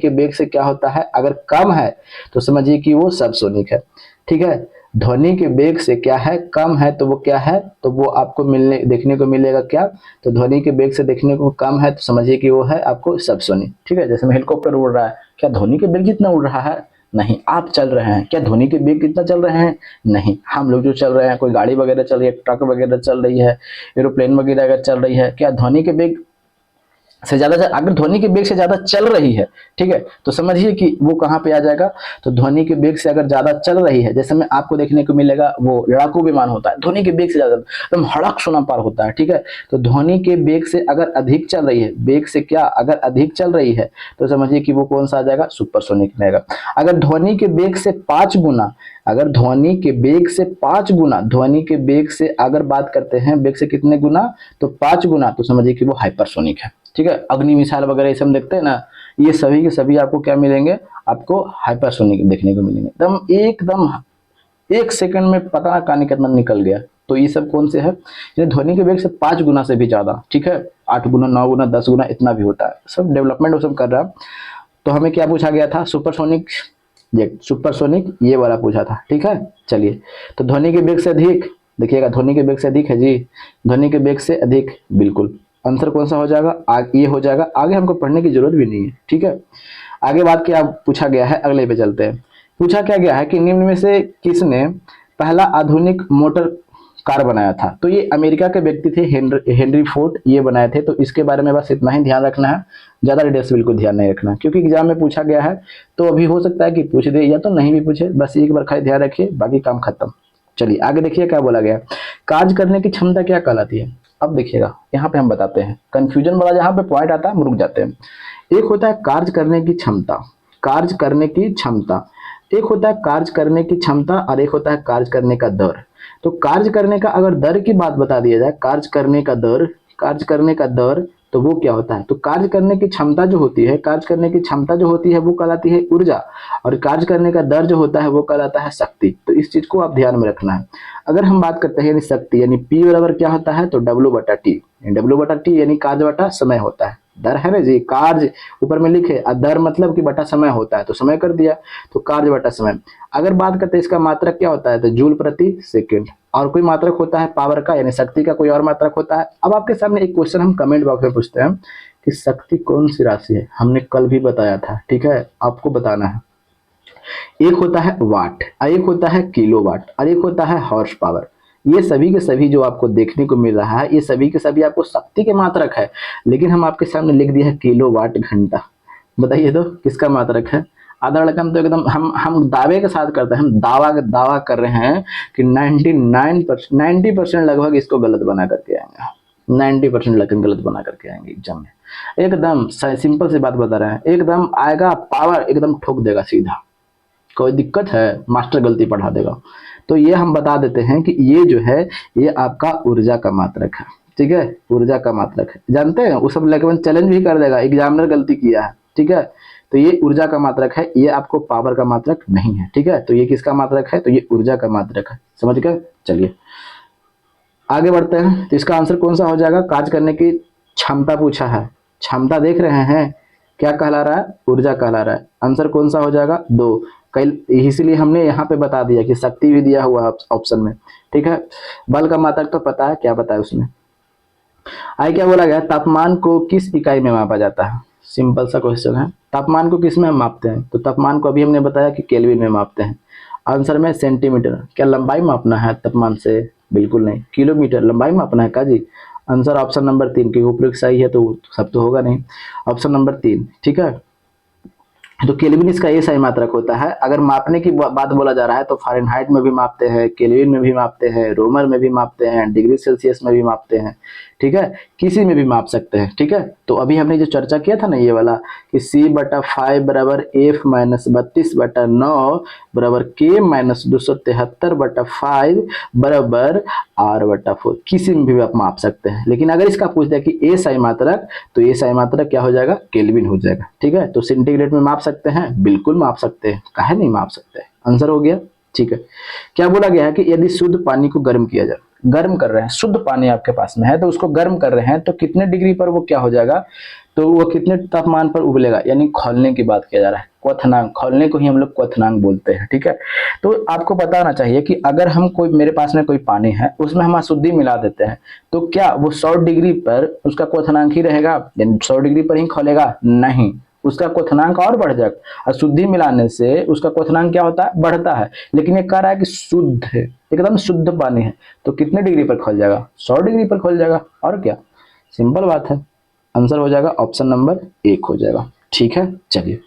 वेग से क्या होता है, अगर कम है तो समझिए कि वो सबसोनिक है। ठीक है, ध्वनि के वेग से क्या है, कम है तो वो क्या है, तो वो आपको देखने को मिलेगा क्या, तो ध्वनि के वेग से देखने को कम है तो समझिए कि वो है आपको सबसोनिक। ठीक है, जैसे में हेलीकॉप्टर उड़ रहा है, क्या ध्वनि के वेग जितना उड़ रहा है, नहीं। आप चल रहे हैं, क्या ध्वनि के वेग कितना चल रहे हैं, नहीं। हम लोग जो चल रहे हैं, कोई गाड़ी वगैरह चल रही है, ट्रक वगैरह चल रही है, एरोप्लेन वगैरह अगर चल रही है, क्या ध्वनि के वेग से ज्यादा, अगर ध्वनि के वेग से ज्यादा चल रही है, ठीक है, तो समझिए कि वो कहाँ पे आ जाएगा, तो ध्वनि के वेग से अगर ज्यादा चल रही है, जैसे में आपको देखने को मिलेगा वो लड़ाकू विमान होता है, ध्वनि के वेग से ज्यादा एकदम हड़क सुना पार होता है। ठीक है, तो ध्वनि के वेग से अगर अधिक चल रही है, वेग से क्या अगर अधिक चल रही है, तो समझिए कि वो कौन सा आ जाएगा, सुपरसोनिक में आएगा। अगर ध्वनि के वेग से 5 गुना, अगर ध्वनि के वेग से 5 गुना, ध्वनि के वेग से अगर बात करते हैं वेग से कितने गुना, तो 5 गुना, तो समझिए कि वो हाइपरसोनिक है। ठीक है, अग्नि मिसाइल वगैरह ये सब देखते हैं ना, ये सभी के सभी आपको क्या मिलेंगे, आपको हाइपरसोनिक देखने को मिलेंगे। एकदम 1 सेकंड में पता ना कहानी कितना निकल गया। तो ये सब कौन से है, ये ध्वनि के वेग से 5 गुना से भी ज्यादा। ठीक है, 8 गुना, 9 गुना, 10 गुना इतना भी होता है, सब डेवलपमेंट वो सब कर रहा है। तो हमें क्या पूछा गया था, सुपरसोनिक जेट, सुपरसोनिक ये वाला पूछा था। ठीक है, चलिए, तो ध्वनि के वेग से अधिक, देखिएगा ध्वनि के वेग से अधिक है जी, ध्वनि के वेग से अधिक, बिल्कुल आंसर कौन सा हो जाएगा, ये हो जाएगा। आगे हमको पढ़ने की जरूरत भी नहीं है। ठीक है, आगे बात क्या पूछा गया है, अगले पे चलते हैं। पूछा क्या गया है कि निम्न में से किसने पहला आधुनिक मोटर कार बनाया था, तो ये अमेरिका के व्यक्ति थे, हेनरी फोर्ड, ये बनाए थे। तो इसके बारे में बस इतना ही ध्यान रखना है, ज्यादा डिटेल्स बिल्कुल ध्यान नहीं रखना, क्योंकि एग्जाम में पूछा गया है। तो अभी हो सकता है कि पूछ दे या तो नहीं भी पूछे, बस एक बार खाली ध्यान रखिए, बाकी काम खत्म। चलिए आगे देखिए क्या बोला गया, कार्य करने की क्षमता क्या कहलाती है। अब देखिएगा यहाँ पे हम बताते हैं, कंफ्यूजन वाला जहाँ पे पॉइंट आता है हम रुक जाते हैं। एक होता है कार्य करने की क्षमता, कार्य करने की क्षमता, एक होता है कार्य करने की क्षमता और एक होता है कार्य करने का दर। तो कार्य करने का अगर दर की बात बता दिया जाए, कार्य करने का दर, कार्य करने का दर, तो वो क्या होता है, तो कार्य करने की क्षमता जो होती है, कार्य करने की क्षमता जो होती है वो कहलाती है ऊर्जा, और कार्य करने का दर जो होता है वो कहलाता है शक्ति। तो इस चीज को आप ध्यान में रखना है। अगर हम बात करते हैं यानी शक्ति, यानी P बराबर क्या होता है, तो W/T, W/T यानी कार्य बटा समय होता है। दर है ना जी, कार्य ऊपर में लिखे, और दर मतलब कि बटा समय होता है, तो समय कर दिया, तो कार्य बटा समय। अगर बात करते हैं इसका मात्रक क्या होता है, तो जूल प्रति सेकंड। और कोई मात्रक होता है पावर का, यानी शक्ति का कोई और मात्रक होता है। अब आपके सामने एक क्वेश्चन हम कमेंट बॉक्स में पूछते हैं कि शक्ति कौन सी राशि है, हमने कल भी बताया था। ठीक है, आपको बताना है। एक होता है वाट, एक होता है किलोवाट, और एक होता है हॉर्स पावर। ये सभी के सभी जो आपको देखने को मिल रहा है, ये सभी के सभी आपको शक्ति के मात्रक है, लेकिन हम आपके सामने लिख दिया है किलोवाट घंटा। बताइए तो किसका मात्रक है। आधा रकम तो एकदम हम दावे के साथ करते हैं, हम दावा कर रहे हैं कि 90% लगभग इसको गलत बना करके आएंगे, 90% लगभग गलत बना करके आएंगे एग्जाम में। एकदम सिंपल सी बात बता रहे हैं, एकदम आएगा पावर, एकदम ठोक देगा सीधा। कोई दिक्कत है, मास्टर गलती पढ़ा देगा। तो ये हम बता देते हैं कि ये जो है ये आपका ऊर्जा का मात्रक है। ठीक है, ऊर्जा का मात्रक है, जानते हैं वो सब लगभग चैलेंज भी कर देगा, एग्जामिनर गलती किया है, ठीक है। तो ये ऊर्जा का मात्रक है, ये आपको पावर का मात्रक नहीं है, ठीक है। तो ये किसका मात्रक है, तो ये ऊर्जा का मात्रक है, समझ गए। चलिए आगे बढ़ते हैं। तो इसका आंसर कौन सा हो जाएगा, कार्य करने की क्षमता पूछा है, क्षमता देख रहे हैं क्या कहला रहा है, ऊर्जा कहला रहा है। आंसर कौन सा हो जाएगा, दो। कई इसीलिए हमने यहाँ पे बता दिया कि शक्ति भी दिया हुआ है ऑप्शन में, ठीक है। बल का मात्रक तो पता है, क्या पता है उसमें। आगे क्या बोला गया, तापमान को किस इकाई में मापा जाता है। सिंपल सा क्वेश्चन है, तापमान को किस में हम मापते हैं, तो तापमान को अभी हमने बताया कि केल्विन में मापते हैं। आंसर में सेंटीमीटर। क्या लंबाई मापना है तापमान से, बिल्कुल नहीं। किलोमीटर लंबाई मापना है का जी। आंसर ऑप्शन नंबर 3, क्योंकि उपयुक्त सही है तो सब तो होगा नहीं। ऑप्शन नंबर 3, ठीक है। तो केल्विन इसका ये सही मात्रक होता है। अगर मापने की बात बोला जा रहा है तो फ़ारेनहाइट में भी मापते हैं, केल्विन में भी मापते हैं, रोमर में भी मापते हैं, डिग्री सेल्सियस में भी मापते हैं, ठीक है। किसी में भी माप सकते हैं, ठीक है। तो अभी हमने जो चर्चा किया था ना ये वाला कि C/5 बराबर F-32/9 बराबर K-273/5 बराबर R/4, किसी में भी आप माप सकते हैं। लेकिन अगर इसका पूछते हैं कि ए सही मात्रक, तो ये सही मात्रक क्या हो जाएगा, केल्विन हो जाएगा, ठीक है। तो सेंटीग्रेड में माप सकते हैं, बिल्कुल माप सकते हैं, काहे नहीं माप सकते हैं। आंसर हो गया, ठीक है। क्या बोला गया है कि यदि शुद्ध पानी को गर्म किया जाए, गर्म कर रहे हैं, शुद्ध पानी आपके पास में है तो उसको गर्म कर रहे हैं, तो कितने डिग्री पर वो क्या हो जाएगा, तो वो कितने तापमान पर उबलेगा, यानी खौलने की बात किया जा रहा है। क्वथनांक, खौलने को ही हम लोग क्वथनांक बोलते हैं, ठीक है। तो आपको पता होना चाहिए कि अगर हम कोई, मेरे पास में कोई पानी है उसमें हम अशुद्धि मिला देते हैं, तो क्या वो 100 डिग्री पर उसका क्वथनांक ही रहेगा, यानी 100 डिग्री पर ही खौलेगा, नहीं, उसका क्वथनांक और बढ़ जाएगा। अशुद्धि मिलाने से उसका क्वथनांक क्या होता है, बढ़ता है। लेकिन ये कह रहा है कि शुद्ध है, एकदम शुद्ध पानी है, तो कितने डिग्री पर खोल जाएगा, 100 डिग्री पर खोल जाएगा, और क्या, सिंपल बात है। आंसर हो जाएगा ऑप्शन नंबर 1 हो जाएगा, ठीक है। चलिए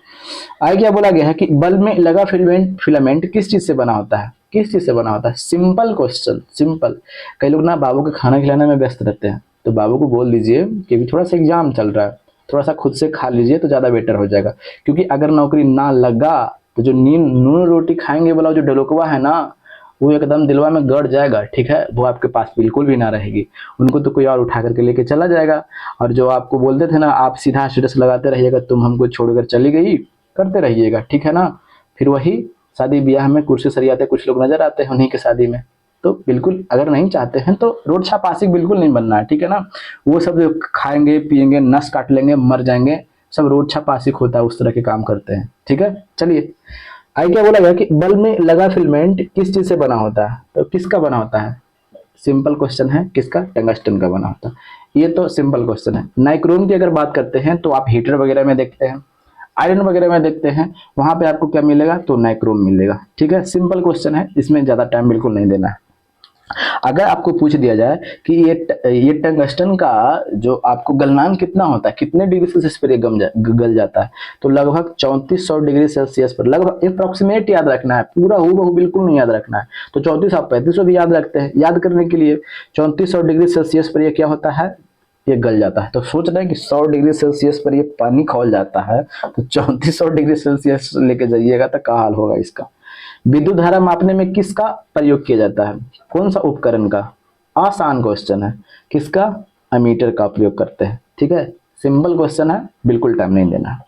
आगे क्या बोला गया है कि बल्ब में लगा फिलामेंट, फिलामेंट किस चीज से बना होता है, किस चीज से बना होता है। Simple question, simple. कई लोग ना बाबू के खाना खिलाने में व्यस्त रहते हैं, तो बाबू को बोल दीजिए कि अभी थोड़ा सा एग्जाम चल रहा है, थोड़ा सा खुद से खा लीजिए तो ज्यादा बेटर हो जाएगा। क्योंकि अगर नौकरी ना लगा तो जो नून रोटी खाएंगे वाला जो डलोकवा है ना, वो एकदम दिलवा में गड़ जाएगा, ठीक है। वो आपके पास बिल्कुल भी ना रहेगी, उनको तो कोई और उठा करके लेके चला जाएगा। और जो आपको बोलते थे ना, आप सीधा स्टेटस लगाते रहिएगा, तुम हमको छोड़कर चली गई, करते रहिएगा, ठीक है ना। फिर वही शादी ब्याह में कुर्सी सरियाते कुछ लोग नजर आते हैं उन्हीं के शादी में। तो बिल्कुल अगर नहीं चाहते हैं तो रोड छापासिक बिल्कुल नहीं बनना है, ठीक है ना। वो सब जो खाएंगे पिएंगे नस काट लेंगे मर जाएंगे, सब रोड छापासिक होता है, उस तरह के काम करते हैं, ठीक है। चलिए आगे क्या बोला गया कि बल्ब में लगा फिलामेंट किस चीज से बना होता है, तो किसका बना होता है। सिंपल क्वेश्चन है, किसका, टंगस्टन का बना होता है। ये तो सिंपल क्वेश्चन है। नाइक्रोम की अगर बात करते हैं तो आप हीटर वगैरह में देखते हैं, आयरन वगैरह में देखते हैं, वहां पे आपको क्या मिलेगा, तो नाइक्रोम मिलेगा, ठीक है। सिंपल क्वेश्चन है, इसमें ज्यादा टाइम बिल्कुल नहीं देना है। अगर आपको पूछ दिया जाए कि ये टंगस्टन का जो आपको गलनांक कितना होता है, कितने डिग्री सेल्सियस पर ये गल जाता है, तो लगभग 3400 डिग्री सेल्सियस पर, लगभग अप्रोक्सीमेट याद रखना है, पूरा हूबहू बिल्कुल नहीं याद रखना है। तो 34 आप 3500 भी याद रखते हैं, याद करने के लिए 3400 डिग्री सेल्सियस पर ये क्या होता है, ये गल जाता है। तो सोच रहे हैं कि 100 डिग्री सेल्सियस पर ये पानी खौल जाता है, तो 3400 डिग्री सेल्सियस लेके जाइएगा तो क्या हाल होगा इसका। विद्युत धारा मापने में किसका प्रयोग किया जाता है, कौन सा उपकरण का, आसान क्वेश्चन है, किसका, अमीटर का प्रयोग करते हैं, ठीक है। सिंपल क्वेश्चन है, बिल्कुल टाइम नहीं देना है।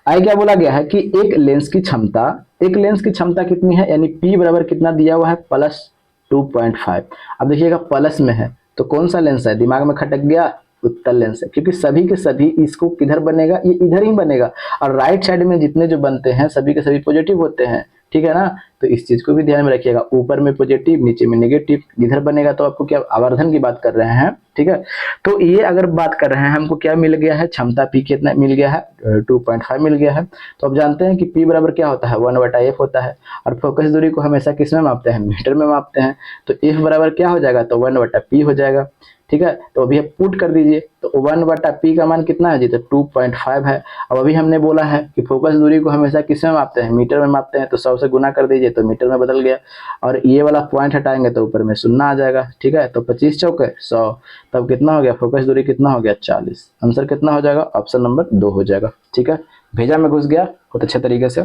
आगे क्या बोला गया है कि एक लेंस की क्षमता, एक लेंस की क्षमता कितनी है, यानी P बराबर कितना दिया हुआ है, +2.5। अब देखिएगा प्लस में है तो कौन सा लेंस है, दिमाग में खटक गया, उत्तल लेंस है, क्योंकि सभी के सभी इसको किधर बनेगा, ये इधर ही बनेगा। और राइट साइड में जितने जो बनते हैं सभी के सभी पॉजिटिव होते हैं, ठीक है ना। तो इस चीज को भी ध्यान में रखिएगा, ऊपर में पॉजिटिव नीचे में नेगेटिव, इधर बनेगा तो आपको क्या, आवर्धन की बात कर रहे हैं, ठीक है। तो ये अगर बात कर रहे हैं, हमको क्या मिल गया है, क्षमता P कितना मिल गया है, 2.5 मिल गया है। तो अब जानते हैं कि P बराबर क्या होता है, 1/f होता है। और फोकस दूरी को हमेशा किस में मापते हैं, मीटर में मापते हैं। तो F बराबर क्या हो जाएगा, तो 1/p हो जाएगा, ठीक है। तो अभी आप पुट कर दीजिए, तो 1/p का मान कितना है जी, तो 2.5 है। अब अभी हमने बोला है कि फोकस दूरी को हमेशा किस में मापते हैं, मीटर में मापते हैं, तो 100 से गुना कर दीजिए तो मीटर में बदल गया। और ये वाला पॉइंट हटाएंगे तो ऊपर में 0 आ जाएगा, ठीक है। तो 25 चौके 100, तब कितना हो गया, फोकस दूरी कितना हो गया, 40। आंसर कितना हो जाएगा, ऑप्शन नंबर 2 हो जाएगा, ठीक है। भेजा में घुस गया बहुत अच्छे तरीके से।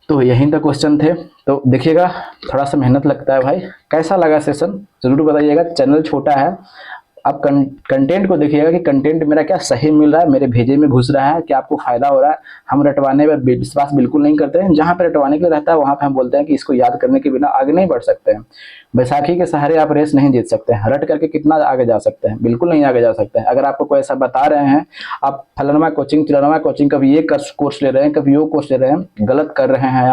तो यहीं तक क्वेश्चन थे। तो देखिएगा थोड़ा सा मेहनत लगता है भाई। कैसा लगा सेशन जरूर बताइएगा, चैनल छोटा है, आप कंटेंट को देखिएगा कि कंटेंट मेरा क्या सही मिल रहा है, मेरे भेजे में घुस रहा है, क्या आपको फायदा हो रहा है। हम रटवाने में विश्वास बिल्कुल नहीं करते हैं, जहाँ पे रटवाने के लिए रहता है वहाँ पे हम बोलते हैं कि इसको याद करने के बिना आगे नहीं बढ़ सकते हैं। बैसाखी के सहारे आप रेस नहीं जीत सकते हैं, रट करके कितना आगे जा सकते हैं, बिल्कुल नहीं आगे जा सकते हैं। अगर आपको कोई ऐसा बता रहे हैं, आप फलाना कोचिंग तिलाना कोचिंग, कभी ये कोर्स ले रहे हैं, कभी वो कोर्स ले रहे हैं, गलत कर रहे हैं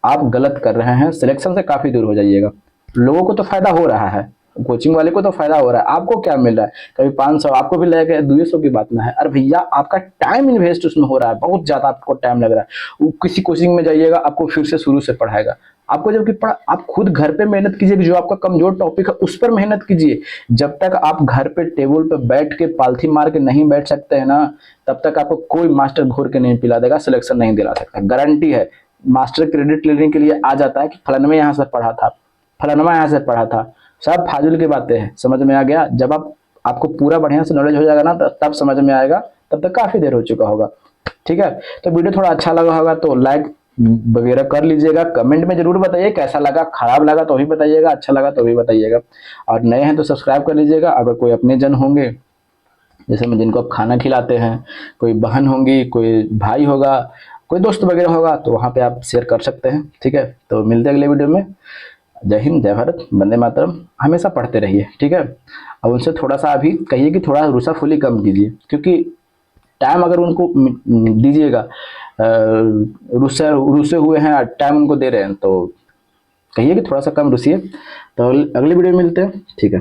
आप गलत कर रहे हैं, सिलेक्शन से काफी दूर हो जाइएगा। लोगों को तो फायदा हो रहा है, कोचिंग वाले को तो फायदा हो रहा है, आपको क्या मिल रहा है? कभी 500 आपको भी लगेगा, 200 की बात ना है। अरे भैया आपका टाइम इन्वेस्ट उसमें हो रहा है, बहुत ज्यादा आपको टाइम लग रहा है। किसी कोचिंग में जाइएगा, आपको फिर से शुरू से पढ़ाएगा, आपको जबकि पढ़ा, आप खुद घर पे मेहनत कीजिए, जो आपका कमजोर टॉपिक है उस पर मेहनत कीजिए। जब तक आप घर पे टेबल पे बैठ के पालथी मार के नहीं बैठ सकते हैं ना, तब तक आपको कोई मास्टर घोर के नहीं पिला देगा, सिलेक्शन नहीं दिला सकता, गारंटी है। मास्टर क्रेडिट लेने के लिए आ जाता है कि फलानवे यहाँ से पढ़ा था, फलानवा यहाँ से पढ़ा था, सब फाजुल की बातें हैं। समझ में आ गया? जब आपको पूरा बढ़िया से नॉलेज हो जाएगा ना, तब समझ में आएगा, तब तक काफी देर हो चुका होगा। ठीक है, तो वीडियो थोड़ा अच्छा लगा होगा तो लाइक वगैरह कर लीजिएगा, कमेंट में जरूर बताइए कैसा लगा, खराब लगा तो भी बताइएगा, अच्छा लगा तो भी बताइएगा, और नए हैं तो सब्सक्राइब कर लीजिएगा। अगर कोई अपने जन होंगे जैसे में जिनको आप खाना खिलाते हैं, कोई बहन होंगी, कोई भाई होगा, कोई दोस्त वगैरह होगा, तो वहाँ पे आप शेयर कर सकते हैं। ठीक है, तो मिलते हैं अगले वीडियो में। जय हिंद, जय भारत, वंदे मातरम। हमेशा पढ़ते रहिए, ठीक है। अब उनसे थोड़ा सा अभी कहिए कि थोड़ा रूसाफुली कम कीजिए, क्योंकि टाइम अगर उनको दीजिएगा, रुसे रुसे हुए हैं, टाइम उनको दे रहे हैं, तो कहिए कि थोड़ा सा कम रुसिए। तो अगली वीडियो में मिलते हैं, ठीक है।